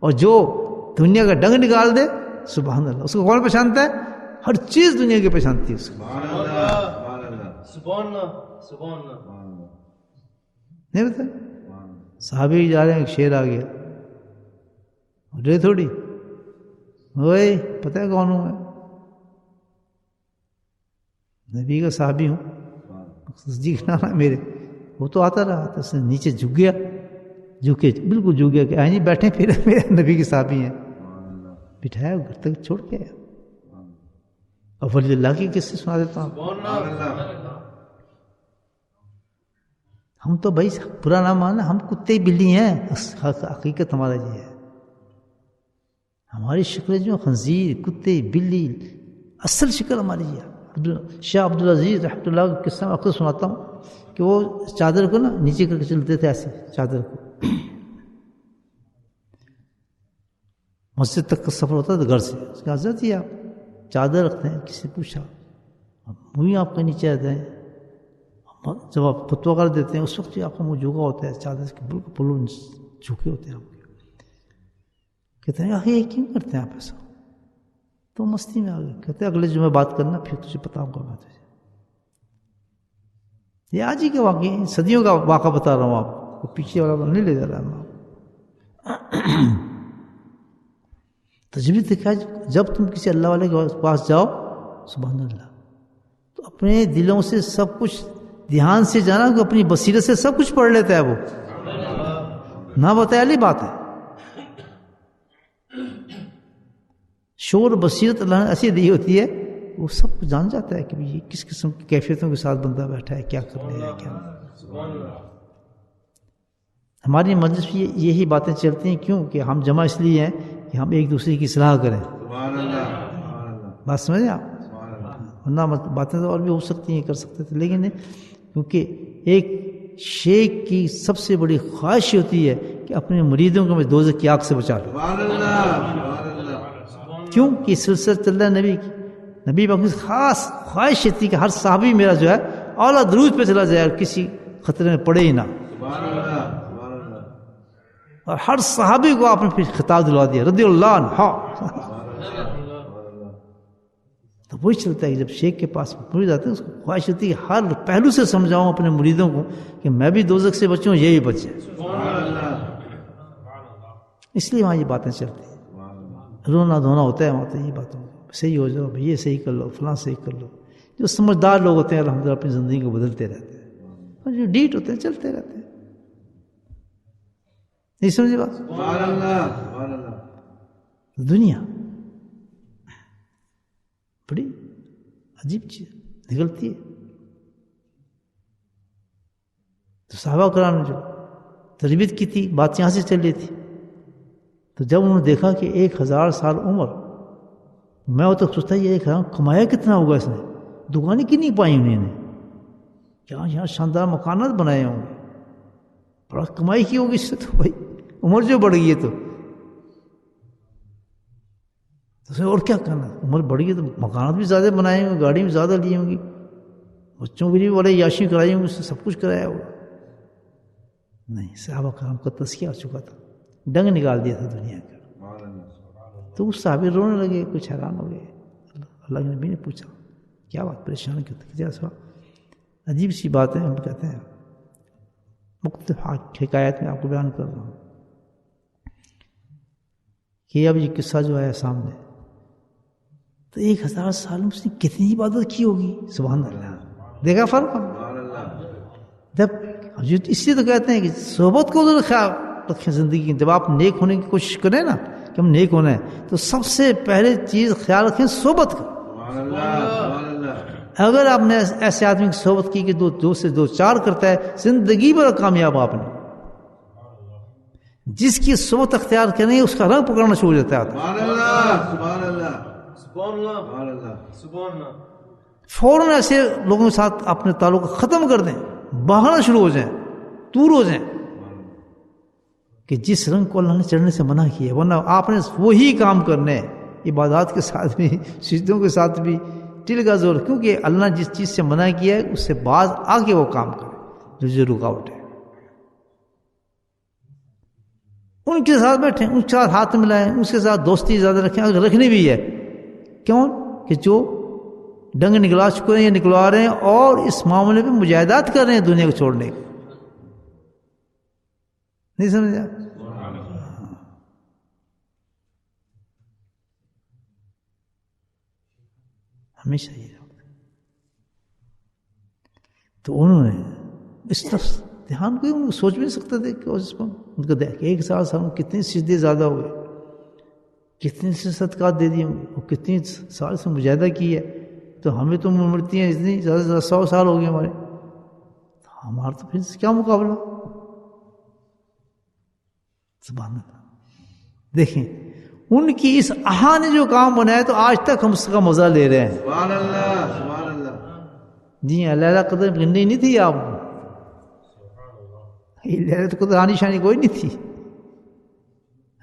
اور جو دنیا کا ڈنگ نکال دے سبحان اللہ, اس کو کون پہچانتا ہے؟ ہر چیز دنیا کی پہچانتی ہے اس کو. نہیں پتا صحابی جا رہے ہیں, ایک شیر آ گیا, رے تھوڑی اوئے پتہ ہے کون ہوں میں, نبی کا صحابی ہوں, تصدیق نہ ہے میرے. وہ تو آتا رہا تو اس نے نیچے جھک گیا, جھکے بالکل جھک گیا کہ آئیں بیٹھے پھر میرے نبی کے صحابی ہیں. بٹھایا گھر تک چھوڑ کے آیا. اور ولی اللہ کی قصے سنا دیتا ہوں. ہم تو بھائی برا نہ ماننا, ہم کتے بلی ہیں, حقیقت ہمارا یہ ہے. ہماری شکل جو خنزیر, کتے, بلی, اصل شکل ہماری یہ ہے. شاہ عبدالعزیز رحمۃ اللہ کا قصہ میں اکثر سناتا ہوں کہ وہ چادر کو نا نیچے کر کے چلتے تھے ایسے چادر کو. مسجد تک کا سفر ہوتا تھا گھر سے. اس کی حضرت ہی آپ چادر رکھتے ہیں, کسی سے پوچھا وہی آپ کے نیچے رہتے ہیں, جب آپ فتویٰ کر دیتے ہیں اس وقت آپ کا منہ جھکا ہوتا ہے, چادر کے بالکل پلو جھکے ہوتے ہیں آپ کے. کہتے ہیں یہ کیوں کرتے ہیں آپ ایسا؟ تو مستی میں آ گئے. کہتے ہیں اگلے جمعے بات کرنا, پھر تجھے بتاؤں گا میں تجھے. یہ آج ہی کے واقعے, صدیوں کا واقعہ بتا رہا ہوں آپ کو, پیچھے والا نہیں لے جا رہا ہوں آپ. تجویز دیکھا, جب تم کسی اللہ والے کے پاس جاؤ سبحان اللہ, تو اپنے دلوں سے سب کچھ دھیان سے جانا کہ اپنی بصیرت سے سب کچھ پڑھ لیتا ہے وہ, نہ بتایا والی بات ہے. شور بصیرت اللہ نے ایسی دی ہوتی ہے, وہ سب کچھ جان جاتا ہے کہ یہ کس قسم کی کیفیتوں کے ساتھ بندہ بیٹھا ہے, کیا کر لے ہے کیا نہیں. ہماری مجلس میں یہی باتیں چلتی ہیں. کیوں کہ ہم جمع اس لیے ہیں کہ ہم ایک دوسرے کی اصلاح کریں. بات سمجھیں آپ, ورنہ باتیں تو اور بھی ہو سکتی ہیں, کر سکتے تھے, لیکن کیونکہ ایک شیخ کی سب سے بڑی خواہش ہوتی ہے کہ اپنے مریدوں کو میں دوزخ کی آگ سے بچا لوں. کیوں کہ سلسلہ چل رہا ہے نبی کی, نبی پاک کی خاص خواہش تھی کہ ہر صحابی میرا جو ہے اعلیٰ درود پہ چلا جائے اور کسی خطرے میں پڑے ہی نہ. اور ہر صحابی کو آپ نے پھر خطاب دلوا دیا رضی اللہ عنہ. تو وہی چلتا ہے کہ جب شیخ کے پاس مرید آتے ہیں اس کو خواہش ہوتی ہے کہ ہر پہلو سے سمجھاؤں اپنے مریدوں کو کہ میں بھی دوزخ سے بچوں, یہ بھی بچے. اس لیے وہاں یہ باتیں چلتی ہیں. رونا دھونا ہوتا ہے وہاں تو یہ باتوں صحیح ہو جاؤ, یہ صحیح کر لو, فلاں صحیح کر لو. جو سمجھدار لوگ ہوتے ہیں الحمدللہ اپنی زندگی کو بدلتے رہتے ہیں, اور جو ڈیٹ ہوتے ہیں چلتے رہتے ہیں. نہیں سمجھے بات؟ دنیا بڑی عجیب چیز نکلتی ہے. تو صحابہ کرام نے جو تربیت کی تھی, بات یہاں سے چل رہی تھی. تو جب انہوں نے دیکھا کہ 1000 سال عمر, میں وہ تو سوچتا یہ کمایا کتنا ہوگا اس نے, دکانیں کتنی پائی انہوں نے, کیا یہاں شاندار مکانات بنائے ہوں گے, بڑا کمائی کی ہوگی اس سے. تو بھائی عمر جو بڑھ گئی ہے تو اور کیا کرنا, عمر بڑھ گئی تو مکانات بھی زیادہ بنائے ہوں گے, گاڑی بھی زیادہ لی ہوں گی, بچوں کے لیے بڑے یاشی کرائی ہوں، اس سے سب کچھ کرایا ہوگا. نہیں، صحابہ کرام کا تذکیہ ہو چکا تھا، ڈنگ نکال دیا تھا دنیا کا. تو اس صحابی رونے لگے، کچھ حیران ہو گئے. اللہ کے نبی نے پوچھا کیا بات، پریشان کیوں تھے؟ کیا سوال؟ عجیب سی بات ہے. ہم کہتے ہیں مختلف حکایت میں آپ کو بیان کر رہا ہوں کہ اب یہ قصہ جو ہے سامنے، تو 1000 سال میں اس نے کتنی عبادت کی ہوگی. سبحان اللہ، دیکھا فرق. جب اس لیے تو کہتے ہیں کہ صحبت کو ضرور خیال رکھیں زندگی. جب آپ نیک ہونے کی کوشش کریں نا کہ ہم نیک ہونا ہے، تو سب سے پہلے چیز خیال رکھیں صحبت کا. اگر آپ نے ایسے آدمی کی صحبت کی کہ دو سے دو چار کرتا ہے، زندگی بھر کامیاب آپ نے. جس کی صحبت اختیار کریں اس کا رنگ پکڑنا شروع ہو جاتا ہے. فوراً ایسے لوگوں کے ساتھ اپنے تعلق ختم کر دیں، بہانا شروع ہو جائیں، دور ہو جائیں کہ جس رنگ کو اللہ نے چڑھنے سے منع کیا ہے. ورنہ آپ نے وہی کام کرنے، عبادات کے ساتھ بھی، سجدوں کے ساتھ بھی ٹل کا زور. کیونکہ اللہ نے جس چیز سے منع کیا ہے اس سے بعض آگے وہ کام کرے جو رکاوٹ ہے. ان کے ساتھ بیٹھیں، ان کے ساتھ ہاتھ ملائیں، اس کے ساتھ دوستی زیادہ رکھیں اگر رکھنی بھی ہے. کیوں کہ جو ڈنگ نکلا چکے ہیں یا نکلوا رہے ہیں اور اس معاملے میں مجاہدات کر رہے ہیں دنیا کو چھوڑنے کی. نہیں سمجھا؟ ہمیشہ یہ تو انہوں نے اس طرف دھیان کوئی ان کو سوچ بھی نہیں سکتے تھے کہ اس پر ان کو دیکھ 1000 سال میں کتنے سجدے زیادہ ہوئے، کتنے سے صدقات دے دیے ہوں گے، اور کتنی سال سے مجاہدہ کی ہے. تو ہمیں تو مرتی ہیں اتنی زیادہ سے زیادہ 100 سال ہو گئے ہمارے، تو ہمارا تو پھر کیا مقابلہ. سبحان اللہ. دیکھیں ان کی اس آہا نے جو کام بنایا تو آج تک ہم اس کا مزہ لے رہے ہیں. سبحان اللہ، سبحان اللہ. جی ہاں، لیلہ قدر گننی نہیں تھی آپ کو، لیلہ قدر آنی شانی کوئی نہیں تھی.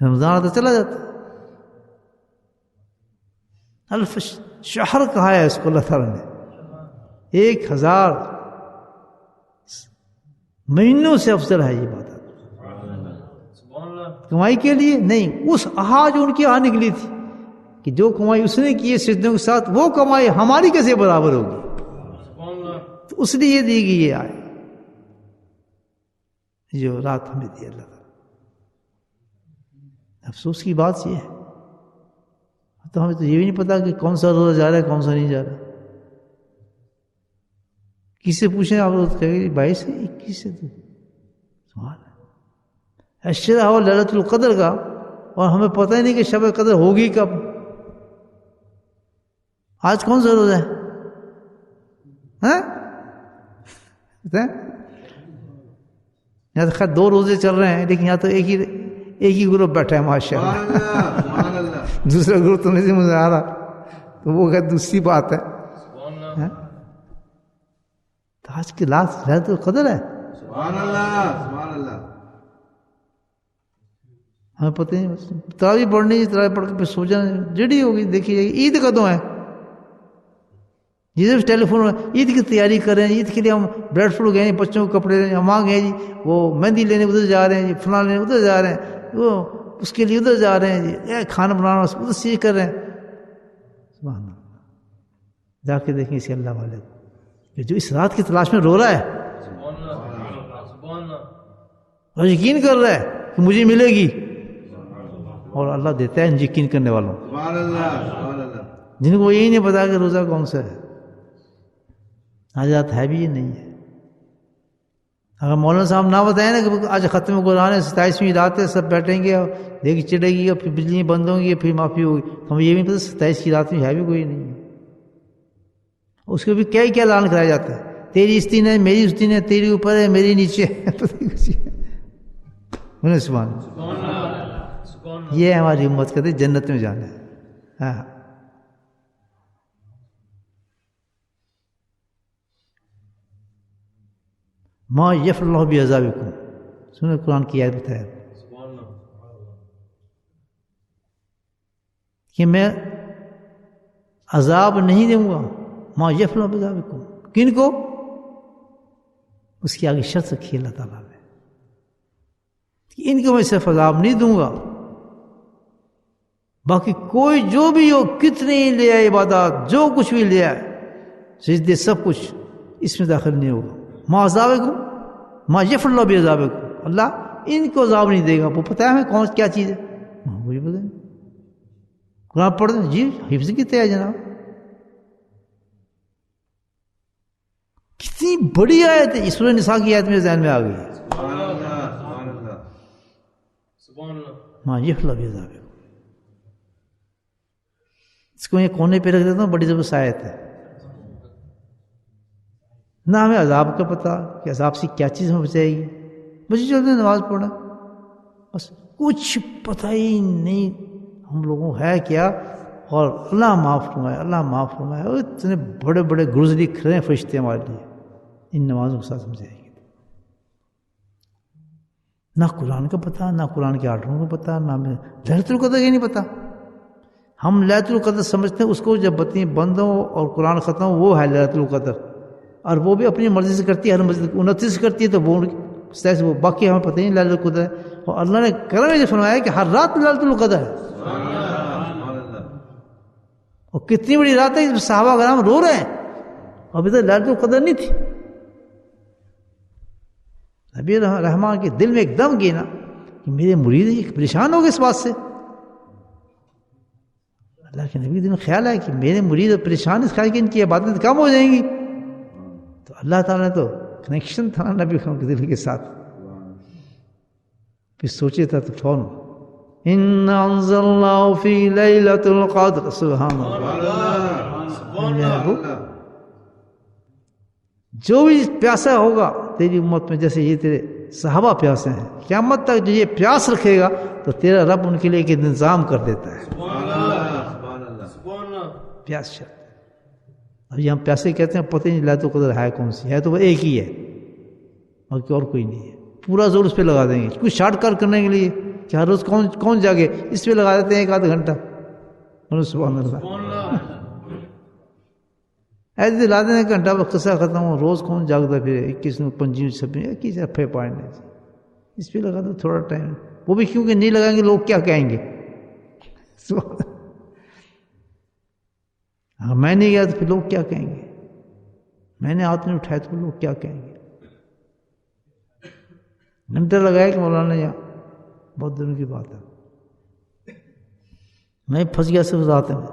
رمضان تو چلا جاتا. الف شہر کہا ہے اس کو اللہ تعالیٰ نے، 1000 مہینوں سے افضل ہے یہ بات. کمائی کے لیے نہیں، اس آہا جو ان کی آہ نکلی تھی کہ جو کمائی اس نے کی ہے سجدوں کے ساتھ، وہ کمائی ہماری کیسے برابر ہوگی. تو اس لیے یہ دی گئی یہ آئے جو رات ہمیں دی اللہ تعالیٰ. افسوس کی بات یہ ہے تو ہمیں تو یہ بھی نہیں پتا کہ کون سا روزہ جا رہا ہے کون سا نہیں جا رہا. کس سے پوچھیں آپ لوگ کہیں گے 22 سے 21 سے. تو سوال ہے اشرا ہو لیلۃ القدر کا، اور ہمیں پتہ ہی نہیں کہ شب قدر ہوگی کب. آج کون سا روزہ ہے؟ یہاں تو خیر 2 روزے چل رہے ہیں، لیکن یہاں تو ایک ہی گروپ بیٹھا ہے ماشاء اللہ. دوسرا گروپ تو نہیں مجھے آ رہا، تو وہ خیر دوسری بات ہے. تو آج کی لاسٹ لیلۃ القدر ہے. سبحان اللہ، سبحان اللہ. ہمیں پتہ نہیں. تراویح پڑھنی، تراویح پڑھ کے پھر سو جانا، جڑی ہوگی. دیکھیے عید کدوں ہے، جسے بھی ٹیلی فون عید کی تیاری کر رہے ہیں، عید کے لیے ہم بریڈ فروٹ گئے ہیں، بچوں کو کپڑے ہم آ گئے جی، وہ مہندی لینے ادھر جا رہے ہیں جی، فلاں لینے ادھر جا رہے ہیں، وہ اس کے لیے ادھر جا رہے ہیں جی، کھانا بنانا ادھر سے کر رہے ہیں. سبحان اللہ. جا کے دیکھیں اسی اللہ والے کو جو اس رات کی تلاش میں رو رہا ہے اور یقین کر رہا ہے کہ مجھے ملے گی، اور اللہ دیتا ہے یقین کرنے والوں. سبحان اللہ، سبحان اللہ. جن کو یہی نہیں پتا کہ روزہ کون سا ہے، آج ہے بھی یہ نہیں ہے. اگر مولانا صاحب نہ بتائیں نا کہ آج ختم قرآن ہے 27ویں رات ہے، سب بیٹھیں گے اور دیکھ چڑھے گی اور پھر بجلی بند ہوں گی، پھر معافی ہوگی، ہمیں یہ بھی نہیں پتا 27 کی رات میں ہے بھی کوئی نہیں ہے. اس کو بھی کیا اعلان کرایا جاتا ہے، تیری اس دن ہے، میری اس دن ہے، تیری اوپر ہے، میری نیچے ہے. سبحان اللہ. یہ ہماری امت کہتے جنت میں جانا ہے. ہاں ما یفعل اللہ بعذابکم، سنیں قرآن کی آیت بتایا کہ میں عذاب نہیں دوں گا. ما یفعل اللہ بعذابکم، کن کو؟ اس کی آگے شرط رکھی اللہ تعالیٰ نے کہ ان کو میں صرف عذاب نہیں دوں گا، باقی کوئی جو بھی ہو، کتنی لے آئے عبادات، جو کچھ بھی لے آئے، سجدے، سب کچھ اس میں داخل نہیں ہوگا۔ ما عذابکم ما یفعل اللہ بعذابکم، اللہ ان کو عذاب نہیں دے گا۔ وہ پتہ ہے ہمیں کون کیا چیز ہے؟ وہی پتہ نہیں۔ قرآن پڑھتے ہیں جی حفظ کی تیار جناب، کتنی بڑی آیت ہے، سورہ نساء کی آیت میرے ذہن میں آ گئی ہے، سبحان اللہ سبحان اللہ سبحان اللہ ما یفعل اللہ بعذابکم۔ اس کو یہ کونے پہ رکھ دیتا ہوں، بڑی زبردست آیت ہے۔ نہ ہمیں عذاب کا پتہ کہ عذاب سے کیا چیز ہمیں بچائے گی، بس چلتے ہیں نماز پڑھنا، بس کچھ پتہ ہی نہیں ہم لوگوں کو ہے کیا۔ اور اللہ معاف فرمائے، اللہ معاف فرمائے، اور اتنے بڑے بڑے گرزلی کھڑے ہیں فرشتے ہمارے لیے ان نمازوں کے ساتھ سمجھائے گی۔ نہ قرآن کا پتہ، نہ قرآن کے آرڈروں کا پتہ، نہ ہمیں ليلۃ القدر کا نہیں پتہ۔ ہم ليلۃ القدر سمجھتے ہیں اس کو جب بتیں بند ہو اور قرآن ختم ہو، وہ ہے ليلۃ القدر، اور وہ بھی اپنی مرضی سے کرتی ہے، ہر مسجد 29 کرتی ہے، تو وہ باقی ہمیں پتہ ہی نہیں ليلۃ القدر ہے۔ اور اللہ نے کرم یہ فرمایا کہ ہر رات ليلۃ القدر ہے، اور کتنی بڑی رات ہے، صحابہ کرام رو رہے ہیں، ابھی تک ليلۃ القدر نہیں تھی۔ نبی رحمان کے دل میں ایک دم گیا نا کہ میرے مرید پریشان ہو گئے اس بات سے۔ اللہ کے نبی دل میں خیال ہے کہ میرے مرید پریشان اس خیال کہ ان کی عبادت کم ہو جائیں گی، تو اللہ تعالیٰ نے تو کنیکشن تھا نا نبی کے دل کے ساتھ، پھر سوچے تھا تو فوراً اِنَّا أَنزَلْنَاهُ فِي لَيْلَةِ الْقَدْرِ، سبحان اللہ۔ جو بھی پیاسا ہوگا تیری امت میں، جیسے یہ تیرے صحابہ پیاسے ہیں، قیامت تک جو یہ پیاس رکھے گا تو تیرا رب ان کے لیے ایک انتظام کر دیتا ہے۔ پیاس شرط، اب یہ ہم پیاسے کہتے ہیں، پتہ نہیں ليلۃ القدر ہے کون سی ہے، تو وہ ایک ہی ہے، باقی اور کوئی نہیں ہے۔ پورا زور اس پہ لگا دیں گے، کچھ شارٹ کٹ کرنے کے لیے کہ ہر روز کون جاگے، اس پہ لگا دیتے ہیں 1 آدھ گھنٹہ۔ سبحان اللہ، ایسے دلا دینا گھنٹہ وقت سے ختم ہو، روز کون جاگتا پھر 21 25 26 21 افے پڑھنے، اس پہ لگا دو تھوڑا ٹائم، وہ بھی کیونکہ نہیں لگائیں گے لوگ کیا کہیں گے۔ اگر میں نہیں گیا تو پھر لوگ کیا کہیں گے، میں نے ہاتھ نہیں اٹھایا تو لوگ کیا کہیں گے۔ گھنٹہ لگایا کہ مولانا یہاں، بہت دنوں کی بات ہے، میں پھنس گیا سے ذات میں،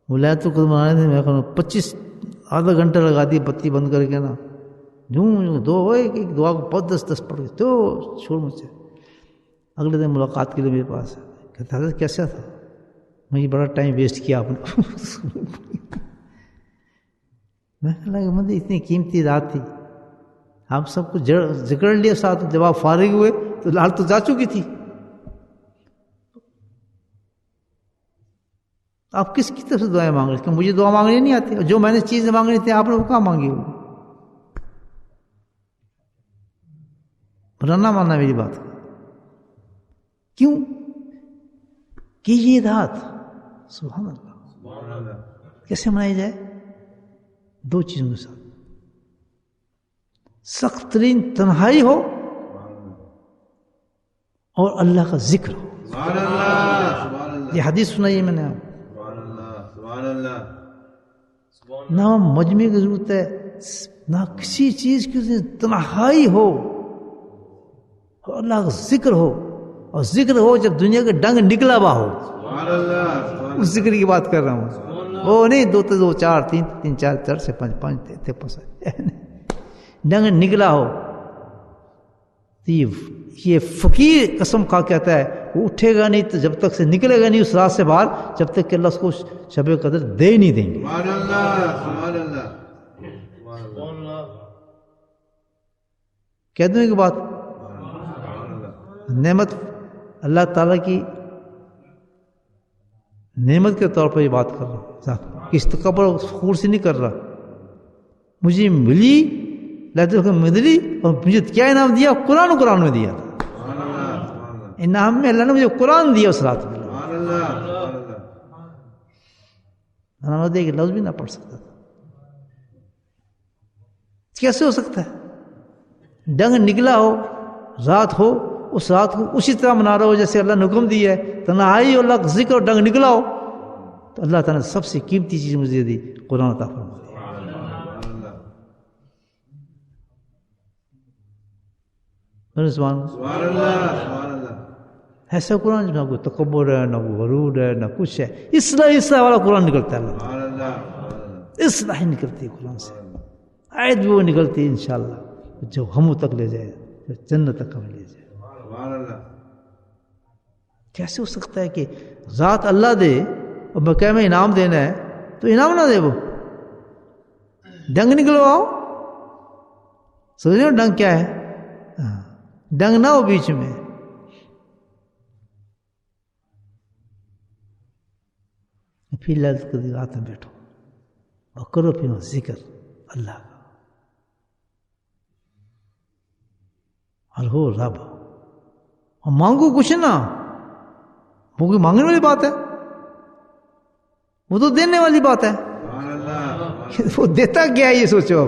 وہ ليلۃ القدر منانے تھے، میں کہوں 25 آدھا گھنٹہ لگا دی بتی بند کر کے نا، یوں دو ایک دعا کو 10 پڑھ گئے تو چھوڑ مجھ سے۔ اگلے دن ملاقات کے لیے میرے پاس کہتا حضرت کیسا تھا؟ میں یہ بڑا ٹائم ویسٹ کیا آپ نے۔ میں کہا کہ مجھے اتنی قیمتی رات تھی، آپ سب کو جکڑ لیا ساتھ، جب آپ فارغ ہوئے تو لال تو جا چکی تھی، آپ کس کی طرف سے دعائیں مانگ رہے؟ کہ مجھے دعا مانگنی نہیں آتی، اور جو میں نے چیزیں مانگنی تھی آپ نے وہ کہاں مانگی ہوگی؟ برا نہ ماننا میری بات، کیوں کہ یہ رات سبحان اللہ کیسے منائی جائے؟ 2 چیزوں کے ساتھ، سخت ترین تنہائی ہو اور اللہ کا ذکر ہو۔ سبحان اللہ سبحان اللہ یہ حدیث سنائی ہے میں نے آپ، سبحان اللہ سبحان اللہ نہ مجمع کی ضرورت ہے، نہ کسی چیز کی تنہائی ہو اور اللہ کا ذکر ہو، اور ذکر ہو جب دنیا کا ڈنگ نکلا ہوا ہو، سبحان اللہ سبحان اس ذکر کی بات کر رہا ہوں، وہ نہیں 2 2 4 3 3 4 4 سے 5 5 5 ڈنگ نکلا ہو۔ یہ فقیر قسم کھا کہتا ہے وہ اٹھے گا نہیں تو جب تک سے نکلے گا نہیں اس رات سے باہر، جب تک کہ اللہ اس کو شب قدر دے نہیں دیں گے۔ سبحان اللہ سبحان اللہ سبحان اللہ کہہ دوں ایک بات، نعمت اللہ تعالیٰ کی نعمت کے طور پر یہ بات کر رہا ہوں، کس تکبر فخور سے نہیں کر رہا، مجھے ملی ليلۃ القدر ملی، اور مجھے کیا انعام دیا؟ قرآن میں دیا تھا، سبحان اللہ سبحان اللہ انعام میں اللہ نے مجھے قرآن دیا اس رات میں، سبحان اللہ سبحان اللہ ایک لفظ بھی نہ پڑھ سکتا تھا، کیسے ہو سکتا ہے؟ ڈنگ نکلا ہو، رات ہو، اس رات کو اسی طرح منا رہا ہو جیسے اللہ نے حکم دیا ہے، تنہائی اور اللہ کا ذکر اور ڈنگ نکلا ہو، تو اللہ تعالیٰ نے سب سے قیمتی چیز مجھے دی، قرآن عطا فرما دیا۔ سبحان اللہ سبحان اللہ۔ ایسا قرآن نہ کوئی تکبر ہے، نہ کوئی غرور ہے، نہ کچھ ہے، اصلاح والا قرآن نکلتا ہے اللہ سبحان اللہ اصلاح ہی نکلتی ہے قرآن سے، آیت بھی وہ نکلتی ہے انشاءاللہ جو ہموں تک لے جائے، جو جنت تک ہمیں لے جائے۔ سبحان اللہ۔ کیسے ہو سکتا ہے کہ ذات اللہ دے اور بقیہ میں انعام دینا ہے تو انعام نہ دے؟ وہ ڈنگ نکلواؤ، سمجھ رہے ہو ڈنگ کیا ہے؟ ڈنگ نہ ہو بیچ میں، پھر لذت کی رات میں بیٹھو اور کرو پھر ذکر اللہ کا، اور ہو رب، اور مانگو کچھ نہ، وہ کوئی مانگنے والی بات ہے؟ وہ تو دینے والی بات ہے۔ سبحان اللہ۔ وہ دیتا کیا ہے یہ سوچو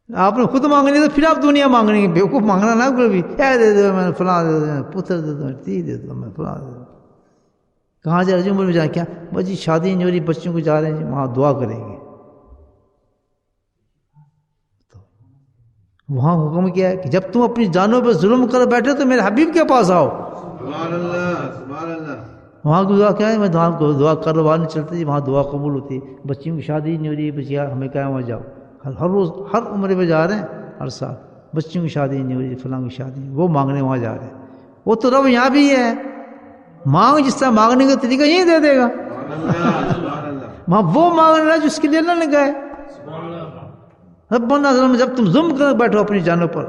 آپ نے خود مانگنی تو پھر آپ دنیا مانگنی، بیوقوف مانگنا نہ کوئی بھی، اے دے دو میں فلاں دے دو، پتر دے دو، تی دے دو، میں فلاں دے دو، کہاں جا رہے میں جا کیا بس جی شادی نہیں ہو رہی، بچوں کو جا رہے ہیں جی وہاں دعا کریں گے، تو وہاں حکم کیا ہے کہ جب تم اپنی جانوں پہ ظلم کر بیٹھے تو میرے حبیب کے پاس آؤ۔ سبحان اللہ سبحان اللہ۔ وہاں کی دعا کیا ہے؟ میں دعا کاروبار نہیں چلتی جی، وہاں دعا قبول ہوتی ہے، بچیوں کی شادی نہیں ہو رہی بچیا ہمیں کیا وہاں جاؤ، ہر روز ہر عمرے پہ جا رہے ہیں، ہر سال بچیوں کی شادی نہیں ہو رہی، فلاں کی شادی، وہ مانگنے وہاں جا رہے ہیں۔ وہ تو رب یہاں بھی ہے، مانگ جس طرح مانگنے کا طریقہ یہی دے دے گا، وہاں وہ مانگنے رہا جس کے لیے اللہ نے کہا ہے ربنا ظلم، جب تم ظلم کر بیٹھو اپنی جانوں پر،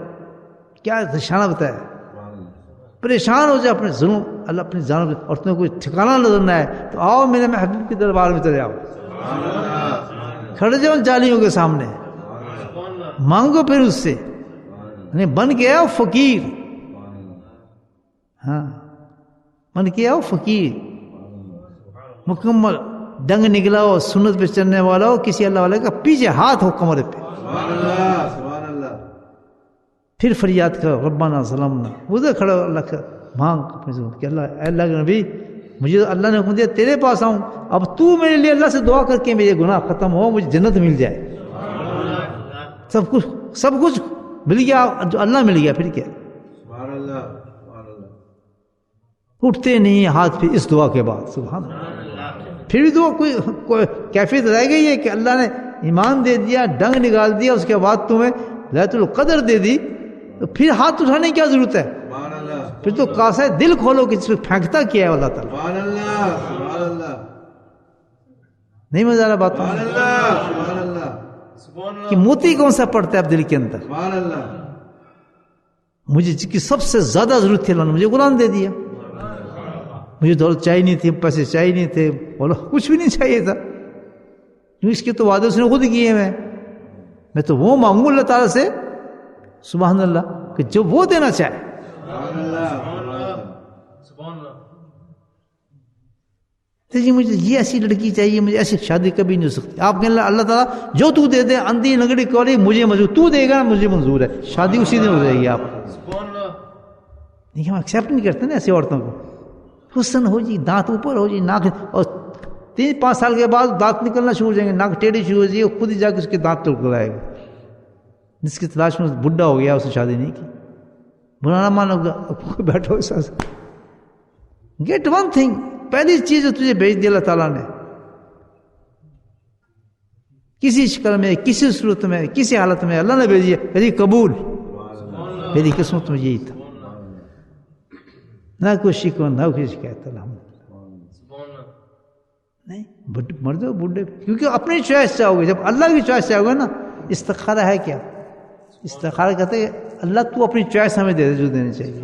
کیا نشانہ بتایا، پریشان ہو جائے اپنے ظلم، اللہ اپنی جانوں پر، اور تمہیں کوئی ٹھکانہ نظر نہ آئے تو آؤ میرے محبوب کے دربار میں چلے آؤ، کھڑے جاؤ جالیوں کے سامنے، مانگو پھر اس سے، یعنی بن کے آؤ فقیر، ہاں بن کے آؤ فقیر، مکمل ڈنگ نکلا ہو، سنت پہ چلنے والا ہو، کسی اللہ والے کا پیچھے ہاتھ ہو کمرے پہ، سبحان اللہ سبحان اللہ۔ پھر فریاد کرو ربنا ظلمنا، ادھر کھڑا ہو اللہ کا مانگ اپنے ظلم کہ اللہ اے اللہ کے نبی مجھے اللہ نے حکم دیا تیرے پاس آؤں، اب تو میرے لیے اللہ سے دعا کر کے میرے گناہ ختم ہو، مجھے جنت مل جائے، سب کچھ مل گیا، جو اللہ مل گیا، پھر کیا؟ سبحان اللہ سبحان اللہ۔ اٹھتے نہیں ہاتھ پھر اس دعا کے بعد، سبحان اللہ، پھر بھی دعا کوئی کیفیت رہ گئی ہے کہ اللہ نے ایمان دے دیا، ڈنگ نکال دیا، اس کے بعد تمہیں ليلة القدر دے دی، تو پھر ہاتھ اٹھانے کی کیا ضرورت ہے؟ سبحان اللہ پھر تو کاسہ دل کھولو کہ اس پہ پھینکتا کیا ہے اللہ تعالیٰ، سبحان اللہ سبحان اللہ نہیں مزہ آ رہا بات سبحان اللہ سبحان اللہ کہ موتی کون سا پڑتا ہے اب دل کے اندر؟ سبحان اللہ مجھے جس کی سب سے زیادہ ضرورت تھی اللہ نے مجھے قرآن دے دیا، مجھے دولت چاہیے نہیں تھی، پیسے چاہیے نہیں تھے، بولو کچھ بھی نہیں چاہیے تھا، کیوں اس کے تو وعدے اس نے خود کیے، میں تو وہ مانگوں اللہ تعالیٰ سے، سبحان اللہ، کہ جو وہ دینا چاہے، سبحان اللہ سبحان اللہ۔ تو جی مجھے یہ ایسی لڑکی چاہیے، مجھے ایسی شادی کبھی نہیں ہو سکتی، آپ کہنے لگے اللہ تعالیٰ جو تو دے دے، اندھی لنگڑی کوری مجھے منظور، تو دے گا مجھے منظور ہے، شادی اسی دن ہو جائے گی آپ، سبحان اللہ۔ نہیں ہم ایکسیپٹ نہیں کرتے نا ایسی عورتوں کو، حسن ہو جی، دانت اوپر ہو جی، ناک، اور 3-5 سال کے بعد دانت نکلنا شروع ہو جائیں گے، ناک ٹیڑھی شروع ہو جائے گی، خود ہی جا کے اس کے دانت توڑ کر آئے گا، جس کی تلاش میں بڈھا ہو گیا، اسے شادی نہیں کی، بنانا مانو گا، بیٹھو اس سے گیٹ ون تھنگ، پہلی چیز جو تجھے بھیج دی اللہ تعالیٰ نے، کسی شکل میں، کسی صورت میں، کسی حالت میں اللہ نے بھیجی ہے، میری قبول، میری قسمت میں یہی تھا، نہ کوئی شکوہ نہ کوئی شکایت، الحمدللہ، نہیں مر جاؤ بڈھے، کیونکہ اپنی چوائس چاہو گے، جب اللہ کی چوائس چاہو گے نا، استخارہ ہے کیا؟ استخارہ کہتے ہیں اللہ تو اپنی چوائس ہمیں دے دے جو دینے چاہیے،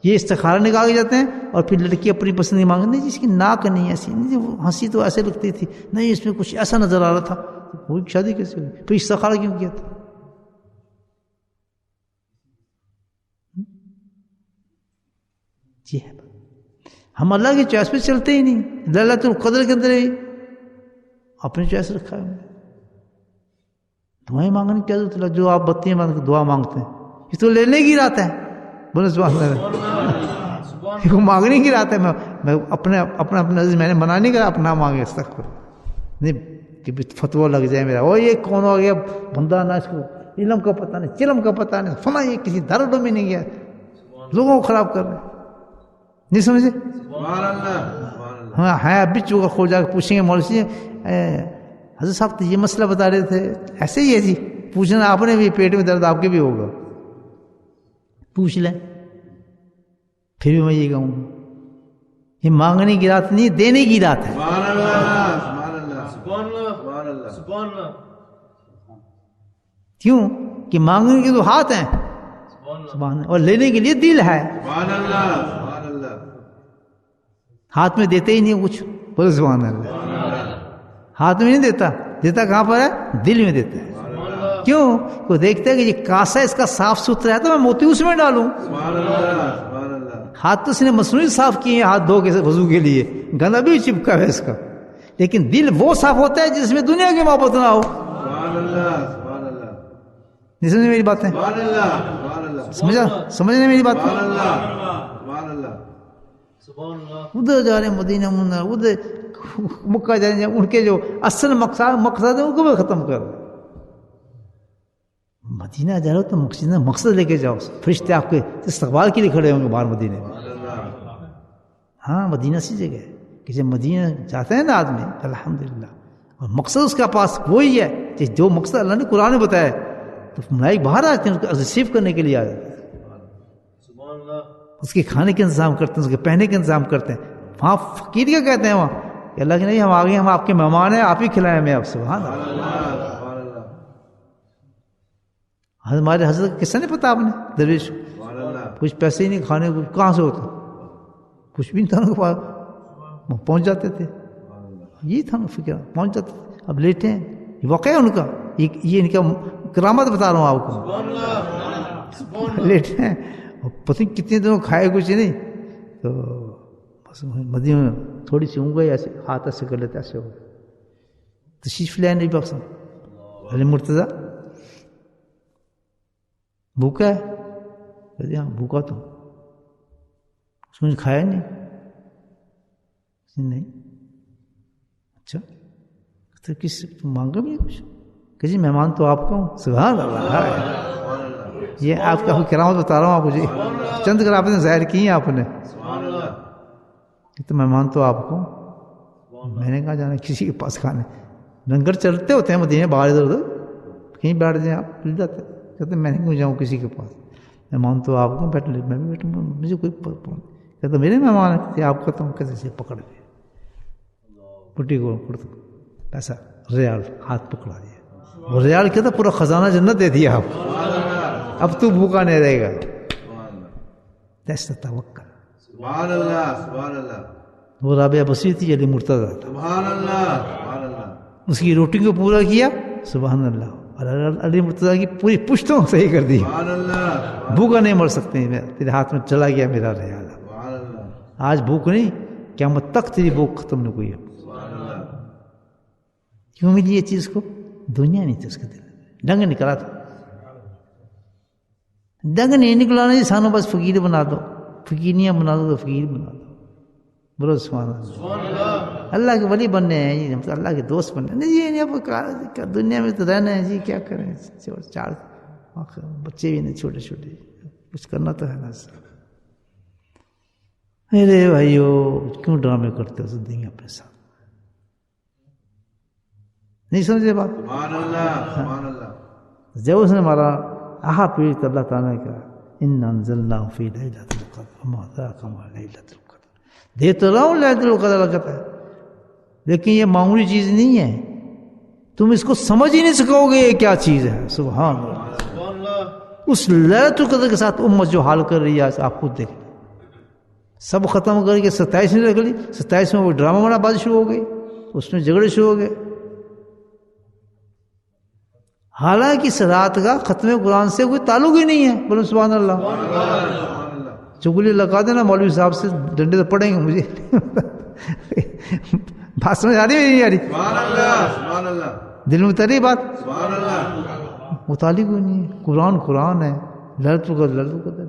یہ استخارہ نکال کے جاتے ہیں، اور پھر لڑکی اپنی پسند کی مانگتے ہیں، جس کی ناک نہیں ایسی، نہیں وہ ہنسی تو ایسے لگتی تھی، نہیں اس میں کچھ ایسا نظر آ رہا تھا، وہ شادی کیسے ہوئی؟ تو استخارہ کیوں کیا تھا؟ جی ہے، ہم اللہ کی چوائس پہ چلتے ہی نہیں، ليلة القدر کے اندر ہی اپنی چوائس رکھا ہے، دعائیں مانگنے کی کیا ضرورت ہے؟ جو آپ بتیاں مانگ دعا مانگتے ہیں یہ تو لینے کی رات ہے. بولے سبحان اللہ. یہ کو مانگنے کی رات ہے. میں اپنا عزیز میں نے منع نہیں کرا اپنا مانگے استغفر نہیں کہ فتویٰ لگ جائے میرا. وہ یہ کون ہو گیا بندہ نہ اس کو علم کا پتہ نہیں چلم کا پتہ نہیں فلاں یہ کسی دارالعلوم میں نہیں گیا لوگوں کو خراب کر رہے نہیں سمجھے. سبحان اللہ سبحان اللہ. ہاں ہے اب بھی چوکا کھول جا کے پوچھیں گے مولوی جی حضرت صاحب تو یہ مسئلہ بتا رہے تھے ایسے ہی ہے جی. پوچھنا آپ نے بھی پیٹ میں درد آپ کے بھی ہوگا پوچھ لیں. پھر بھی میں یہ کہوں گا یہ مانگنے کی رات نہیں دینے کی رات ہے. سبحان اللہ سبحان اللہ سبحان اللہ سبحان اللہ. سبحان اللہ کیوں کہ مانگنے کے تو ہاتھ ہیں سبحان اللہ اور لینے کے لیے دل ہے. سبحان اللہ سبحان اللہ. ہاتھ میں دیتے ہی نہیں کچھ. بولے سبحان اللہ. ہاتھ میں نہیں دیتا. دیتا کہاں پر ہے؟ دل میں دیتا ہے. کیوں؟ وہ دیکھتا ہے کہ یہ کاسا اس کا صاف ستھرا ہے تو میں موتی اس میں ڈالوں. سبحان اللہ سبحان اللہ. ہاتھ تو اس نے مصنوعی صاف کیے ہیں ہاتھ دھو کے وضو کے لیے گندا بھی چپکا ہے اس کا. لیکن دل وہ صاف ہوتا ہے جس میں دنیا کی محبت نہ ہو. سبحان اللہ سبحان اللہ. نہیں سمجھے میری باتیں؟ سبحان اللہ سبحان اللہ. سمجھنے میری بات. سبحان اللہ سبحان اللہ. سبحان اللہ. ادھر جا رہے ہیں مدینہ منورہ ادھر مکہ جا رہے ہیں ان کے جو اصل مقصد ہے ان کو بھی ختم کر رہے. مدینہ جا رہے ہو تو مقصد لے کے جاؤ. فرشتے آپ کے استقبال کے لیے کھڑے ہوں گے باہر مدینے میں. ہاں مدینہ سی جگہ ہے کہ جب مدینہ جاتا ہے نا آدمی الحمدللہ اور مقصد اس کا پاس وہی ہے کہ جو مقصد اللہ نے قرآن میں بتایا تو ملائک باہر آتے ہیں اس کو ریسیو کرنے کے لیے آ جاتے ہیں. سبحان اللہ. اس کے کھانے کے انتظام کرتے ہیں اس کے پہننے کے انتظام کرتے ہیں. وہاں فقیر کیا کہتے ہیں وہاں کہ اللہ کہ نہیں ہم آگے ہم آپ کے مہمان ہیں آپ ہی کھلائیں ہمیں آپ. سبحان اللہ. ہمارے حضرت کس نے پتا آپ نے درویش کچھ پیسے ہی نہیں کھانے کو کہاں سے ہوتا کچھ بھی نہیں تھا ان کے پاس پہنچ جاتے تھے. یہی تھا نا فکر پہنچ جاتے تھے. اب لیٹے ہیں یہ واقعہ ہے ان کا یہ ان کا کرامت بتا رہا ہوں آپ کو. لیٹے ہیں پتہ نہیں کتنے دنوں کھائے کچھ نہیں تو بس مدینہ میں تھوڑی سی اونگیں ایسے ہاتھ ایسے کر لیتے ایسے ہو تشریف لے نہیں بخش علی مرتضیٰ بھوکا ہے کہتے ہاں بھوکا تو اس کو کھایا نہیں. اچھا تو کس مانگا بھی کچھ کہ جی مہمان تو آپ کا ہوں. سبحان اللہ. یہ آپ کا کرامت بتا رہا ہوں آپ کو جی چند کر آپ نے ظاہر کی ہیں آپ نے. تو مہمان تو آپ کو میں نے کہا جانا کسی کے پاس کھانے لنگر چلتے ہوتے ہیں مدینے باہر ادھر ادھر کہیں بیٹھ جائیں آپ مل جاتے کہتے میں نہیں کیوں جاؤں کسی کے پاس مہمان تو آپ کو بیٹھ لے میں بھی بیٹھوں مجھے کوئی کہتے میرے مہمان ہیں آپ کا تو کیسے سے پکڑ دیا پٹی کو پیسہ ریال ہاتھ پکڑا دیا وہ ریال کہتا پورا خزانہ جنت دے دیا آپ اب تو بھوکا نہیں رہے گا. ایسا توکل. سبحان اللہ سبحان اللہ. وہ رابعہ بصیر تھی علی مرتضیٰ تھا. سبحان اللہ سبحان اللہ. اس کی روٹی کو پورا کیا سبحان اللہ اور علی مرتضیٰ کی پوری پشتوں صحیح کر دی. سبحان اللہ. بھوکا نہیں مر سکتے تیرے ہاتھ میں چلا گیا میرا ریال. سبحان اللہ. آج بھوک نہیں قیامت تک تیری بھوک ختم نہیں ہوئی. سبحان اللہ. کیوں ملی یہ چیز کو؟ دنیا نہیں تھی اس کے دل میں ڈنگ نکلا تھا. ڈنگ نہیں نکلا نہیں سانو بس فقیر بنا دو فقیریاں بنا دو تو فقیر بنا دو. بولو سبحان اللہ. اللہ کے ولی بننے ہیں جی اللہ کے دوست بننے نہیں جی دنیا میں تو رہنا ہے جی کیا کریں چار بچے بھی نہیں چھوٹے چھوٹے کچھ کرنا تو ہے نا. ارے بھائیو کیوں ڈرامے کرتے ہو زندگی اپنے ساتھ نہیں سمجھے بات. سبحان اللہ سبحان اللہ. جب اس نے ہمارا آہا پیٹ اللہ تعالیٰ نے کہا ان انزلناہ فی لیلۃ القدر وما ادراک ما لیلۃ القدر. دے تو رہا ہوں لیلۃ القدر لگتا ہے لیکن یہ معمولی چیز نہیں ہے. تم اس کو سمجھ ہی نہیں سکو گے یہ کیا چیز ہے. سبحان اللہ. اس لیلۃ القدر کے ساتھ امت جو حال کر رہی ہے آپ خود دیکھ سب ختم کر کے 27 میں رکھ لی. 27 میں وہ ڈرامہ بنا بازی شروع ہو گئی اس میں جھگڑے شروع ہو گئے. حالانکہ اس رات کا ختم قرآن سے کوئی تعلق ہی نہیں ہے. بولو سبحان اللہ. چگلی لگا دینا مولوی صاحب سے ڈنڈے تو پڑیں گے مجھے بات سمجھ آ رہی نہیں آ رہی. سبحان اللہ سبحان اللہ. دل میں اتری بات سبحان اللہ متعلق ہی نہیں ہے. قرآن ہے، لڑت القدر ہے.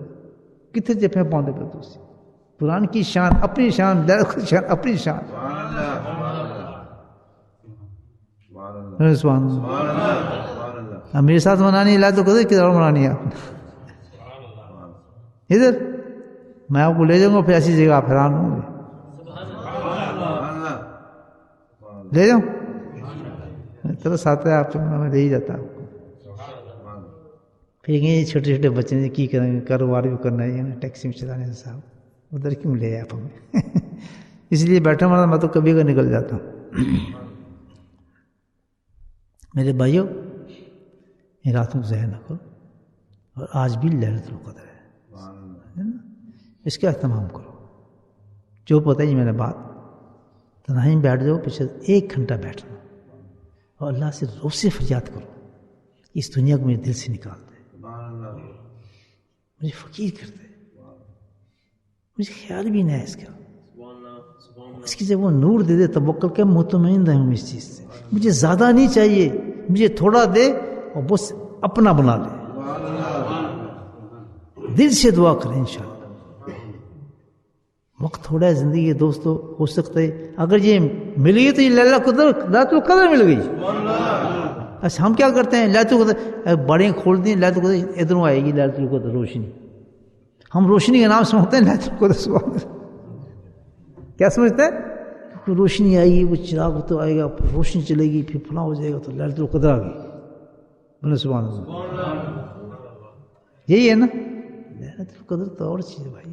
کتنے جفے پاؤندے پہ دوسری قرآن کی شان اپنی شان، لڑت کی شان اپنی شان. سبحان اللہ سبحان اللہ سبحان اللہ. سبحان اللہ سبحان اللہ اب میرے ساتھ منانی ہے لڑت القدر، کدھر اور منانی ہے آپ نے؟ ادھر میں آپ کو لے جاؤں گا، پھر ایسی جگہ آپ حیران ہوں گے. سبحان اللہ لے جاؤں چلو ساتھ ہے آپ، میں لے ہی جاتا ہوں. پھر یہ چھوٹے چھوٹے بچے نے کی کریں گے، کاروبار بھی کرنا ہے ٹیکسی میں چلانے سے، صاحب ادھر کیوں لے آپ ہمیں؟ اس لیے بیٹھا مرا میں تو کبھی کا نکل جاتا ہوں. میرے بھائیوں یہ راتوں کو ضائع نہ کرو، اور آج بھی ليلۃ القدر ہے نا، اس کا اہتمام کرو. جو پتہ ہے میں نے بات تنہائی میں بیٹھ جاؤ، پیچھے 1 گھنٹہ بیٹھنا اور اللہ سے روز سے فریاد کرو، اس دنیا کو میرے دل سے نکال دے، سبحان اللہ مجھے فقیر کر دے، مجھے خیال بھی نہ ہے اس کا، اس کی جب وہ نور دے دے توکل کے مطمئن رہوں اس چیز سے. مجھے زیادہ نہیں چاہیے، مجھے تھوڑا دے اور بس اپنا بنا لے. دل سے دعا کریں انشاءاللہ. وقت تھوڑا ہے زندگی ہے دوستو، ہو سکتا ہے اگر یہ مل گئی تو یہ ليلۃ القدر مل گئی. اچھا ہم کیا کرتے ہیں، ليلۃ القدر بڑے کھول دیں، ليلۃ القدر ادھروں آئے گی ليلۃ القدر روشنی، ہم روشنی کا نام سمجھتے ہیں ليلۃ القدر. سبحان اللہ. کیا سمجھتے ہیں؟ کیونکہ روشنی آئے گی، وہ چراغ تو آئے گا، پھر روشنی چلے گی، پھر فلاں ہو جائے گا تو ليلۃ القدر آ گئی. بولے سبحان اللہ. یہی ہے نا ليلۃ القدر تو اور چیز ہے بھائی.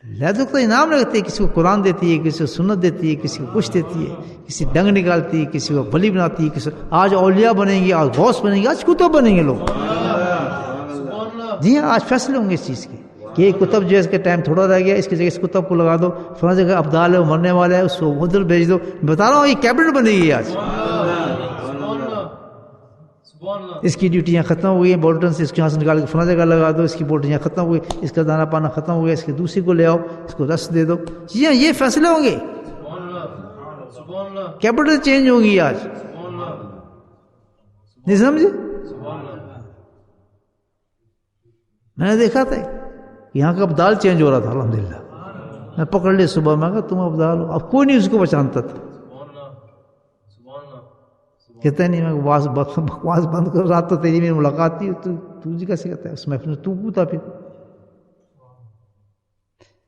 ليلۃ القدر انعام لگتے ہے، کسی کو قرآن دیتی ہے، کسی کو سنت دیتی ہے، کسی کو کچھ دیتی ہے، کسی ڈنگ نکالتی ہے، کسی کو بلی بناتی ہے، کسی آج اولیاء بنیں گے، آج غوث بنیں گے، آج کتب بنیں گے لوگ. جی ہاں آج فیصلے ہوں گے اس چیز کے کہ یہ کتب جو ہے اس کے ٹائم تھوڑا رہ گیا، اس کی جگہ اس کتب کو لگا دو، فلاں جگہ ابدال ہے وہ مرنے والا ہے اس کو ادھر بھیج دو. بتا رہا ہوں یہ کیبنٹ بنے گی آج. اس کی ڈیوٹیاں ختم ہو گئی، بولٹن سے اس کے یہاں سے نکال کے فلاں جگہ لگا دو، اس کی بولٹیاں ختم ہو گئی، اس کا دانا پانا ختم ہو گیا، اس کے دوسری کو لے آؤ، اس کو رس دے دو. جی ہاں یہ فیصلے ہوں گے، کیپٹل چینج ہوگی آج. نہیں سمجھے؟ میں نے دیکھا تھا یہاں کا ابدال چینج ہو رہا تھا الحمدللہ. میں پکڑ لی صبح، میں کہا تم ابدال ہو. اب کوئی نہیں اس کو پہچانتا تھا. کہتا نہیں میں بکواس بند کر رہا تھا، تیری میری ملاقات تھی، تو جی کیسے کہتا ہے اس محفل میں تو تھا. پھر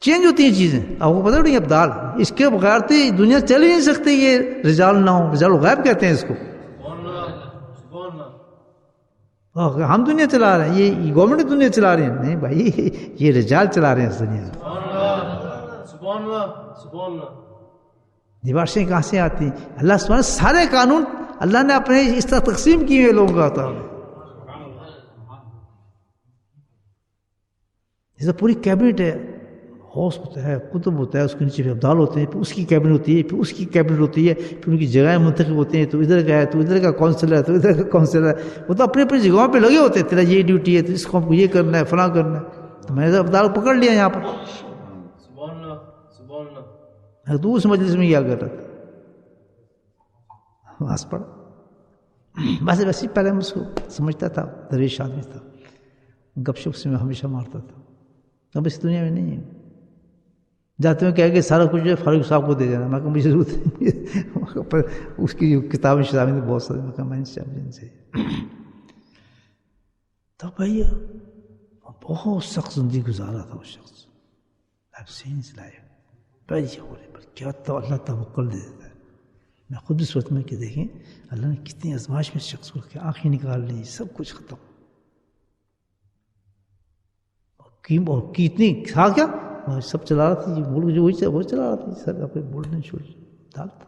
چینج ہوتی ہیں چیزیں. آپ کو پتہ نہیں ابدال اس کے بغیر تو دنیا چل ہی نہیں سکتی. یہ رجال نہ ہو، رجال غیب کہتے ہیں اس کو. ہم دنیا چلا رہے ہیں، یہ گورنمنٹ دنیا چلا رہے ہیں؟ نہیں بھائی یہ رجال چلا رہے ہیں اس دنیا میں. دیوارشیں کہاں سے آتی ہیں؟ اللہ سبحانہ سارے قانون اللہ نے اپنے اس طرح تقسیم کیے ہوئے لوگوں کا تھا. جیسے پوری کیبنٹ ہے، ہاؤس ہوتا ہے، کتب ہوتا ہے، اس کے نیچے پھر ابدال ہوتے ہیں، پھر اس کی کیبنٹ ہوتی ہے، پھر اس کی کیبنٹ ہوتی ہے، پھر ان کی جگہیں منتخب ہوتے ہیں. تو ادھر کا ہے، تو ادھر کا کونسلر ہے، تو ادھر کا کونسلر ہے. وہ تو اپنی اپنی جگہوں پہ لگے ہوتے ہیں، تیرا یہ ڈیوٹی ہے، تو اس قوم کو یہ کرنا ہے، فلاں کرنا ہے. تو میں نے ابدال کو پکڑ لیا یہاں پر. تو اس مجلس میں کیا کر رہا تھا؟ بس پڑا بس ویسے پہلے میں اس کو سمجھتا تھا، درویش آدمی تھا، گپ شپ سے میں ہمیشہ مارتا تھا. اب اس دنیا میں نہیں ہے. جاتے ہوئے کہہ کہ سارا کچھ جو ہے فاروق صاحب کو دے دینا. میں کہا مجھے ضرورت نہیں. پر اس کی جو کتابیں شتابیں بہت سارے، میں کہا میں ان سے تو بھائی بہت سخت زندگی گزارا تھا وہ شخص. پر کیا تو اللہ توکل دے دیتا ہے. میں خود بھی سوچتا ہوں کہ دیکھیں اللہ نے کتنی آزمائش میں شخص کو رکھا، آنکھیں نکال لی، سب کچھ ختم. اور کتنی تھا کیا سب چلا رہا تھا ملک جو وہی چلا رہا تھا. سر اپنے بولنے چھوڑ ڈالتا،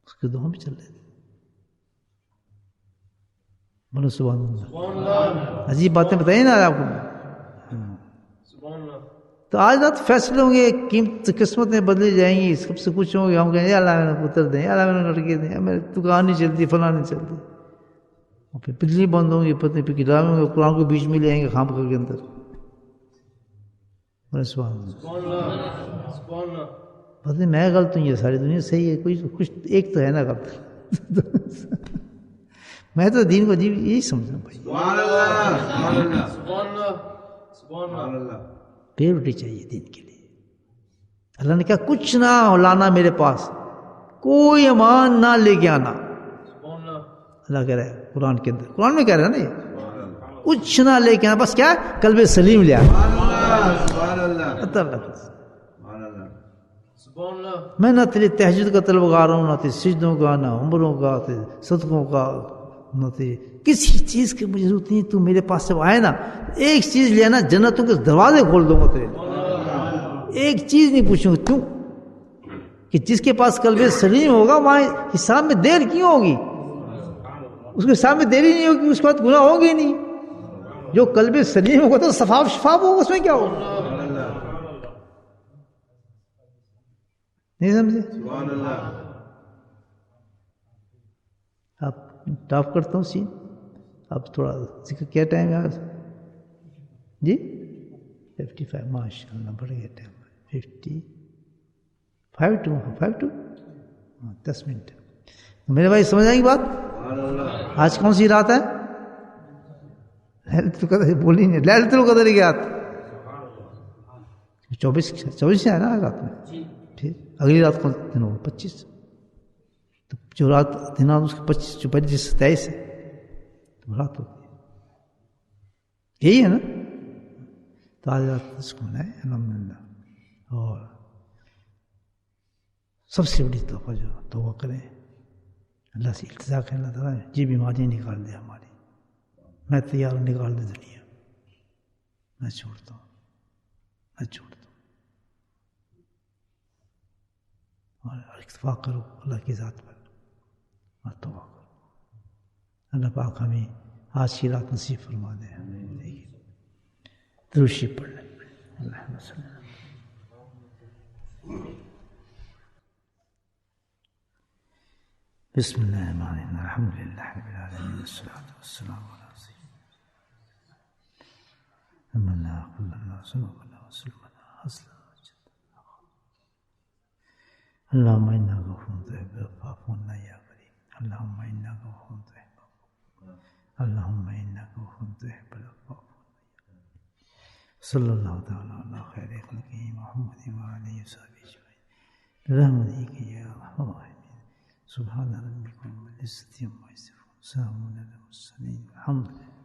اس کے دعا بھی چل رہے تھے. بولو سبحان اللہ. عجیب باتیں بتائیے نا آپ کو. تو آج رات فیصلے ہوں گے، قیمت قسمتیں بدلی جائیں گی، سب سے کچھ ہوں گے. ہم کہیں اللہ میں نے پتر دیں، اللہ میں نے لڑکے دیں، میری دکان نہیں چلتی، فلاں نہیں چلتی. اور پھر بجلی بند ہوں گی، پتہ نہیں پھر کتابیں ہوں گے، قرآن کو بیچ میں لے آئیں گے خام کے اندر. سبحان اللہ. پتہ نہیں میں غلط ہوں، یہ ساری دنیا صحیح ہے، کوئی کچھ ایک تو ہے نا غلط. میں تو دین کو عجیب یہی سمجھا بھائی، سبحان اللہ سبحان اللہ سبحان اللہ سبحان سبحان اللہ اللہ پیورٹی چاہیے دین کے لیے. اللہ نے کہا کچھ نہ لانا میرے پاس، کوئی ایمان نہ لے کے آنا. سبحان اللہ اللہ کہہ رہا ہے قرآن کے اندر، قرآن میں کہہ رہا ہے نا یہ، سبحان اللہ کچھ نہ لے کے آنا، بس کیا قلب سلیم لے آنا. سبحان اللہ سبحان سبحان اللہ سبحان اللہ میں نہ تیری تہجد کا طلبگار ہوں، نہ تیری سجدوں کا، نہ عمروں کا، تیری صدقوں کا، نہ تیری کسی چیز کی مجھے ضرورت نہیں. تو میرے پاس جب آئے نا ایک چیز لے آنا، جنتوں کے دروازے کھول دوں گا تیرے لیے. ایک چیز نہیں پوچھوں گا. کیوں کہ جس کے پاس قلب سلیم ہوگا وہاں حساب میں دیر کیوں ہوگی؟ اس کے حساب میں دیر ہی نہیں ہوگی، اس کے بعد گناہ ہوگی ہی نہیں. جو قلب سلیم ہوگا تو صفاف شفاف ہوگا، اس میں کیا ہوگا؟ نہیں سمجھے؟ سبحان اللہ آپ ٹاپ کرتا ہوں سین. اب تھوڑا ذکر کیا ٹائم ہے آج؟ جی 55 ماشاء اللہ بڑھ گیا ٹائم. 55 to 10 minute. میرے بھائی سمجھ آئیں گی بات؟ سبحان اللہ آج کون سی رات ہے؟ ليلة القدر بولی نہیں، ليلة القدر کی رات 24 ہے نا رات میں. پھر اگلی رات کون دن ہوگا؟ 25. تو جو رات دن اس کے 25 جو 25 27 ہے تو رات ہوتی ہے، یہی ہے نا. تو آج رات سکون ہے الحمدللہ. اور سب سے بڑی توبہ جو توبہ کریں، اللہ سے التجا کریں، اللہ تعالیٰ جی بیماریاں نکال دے ہماری، میں تیار ہوں نکال دے دنیا، میں چھوڑتا ہوں، میں چھوڑتا ہوں. اور اکتفا کرو اللہ کی ذات پر اور توبہ کرو. اللہ پاک ہمیں آج کی رات نصیب فرما دے. درود شریف پڑھ لیں. اللہم صلی اللہ. بسم اللہ الرحمن الرحیم الحمد للہ رب العالمین والصلاة والسلام علی سیدنا محمد صلی اللہ علیہ وسلم. اللہم انک غفور تحب العفو فاعف عنا یا کریم. اللہم انک غفور تحب العفو، اللہم انک غفور تحب العفو. صلی اللہ تعالی علی خیر خلقہ محمد وعلی صحبہ اجمعین برحمتک یا ارحم الراحمین. سبحان ربک رب العزة عما یصفون، سلام علی المرسلین، الحمد للہ.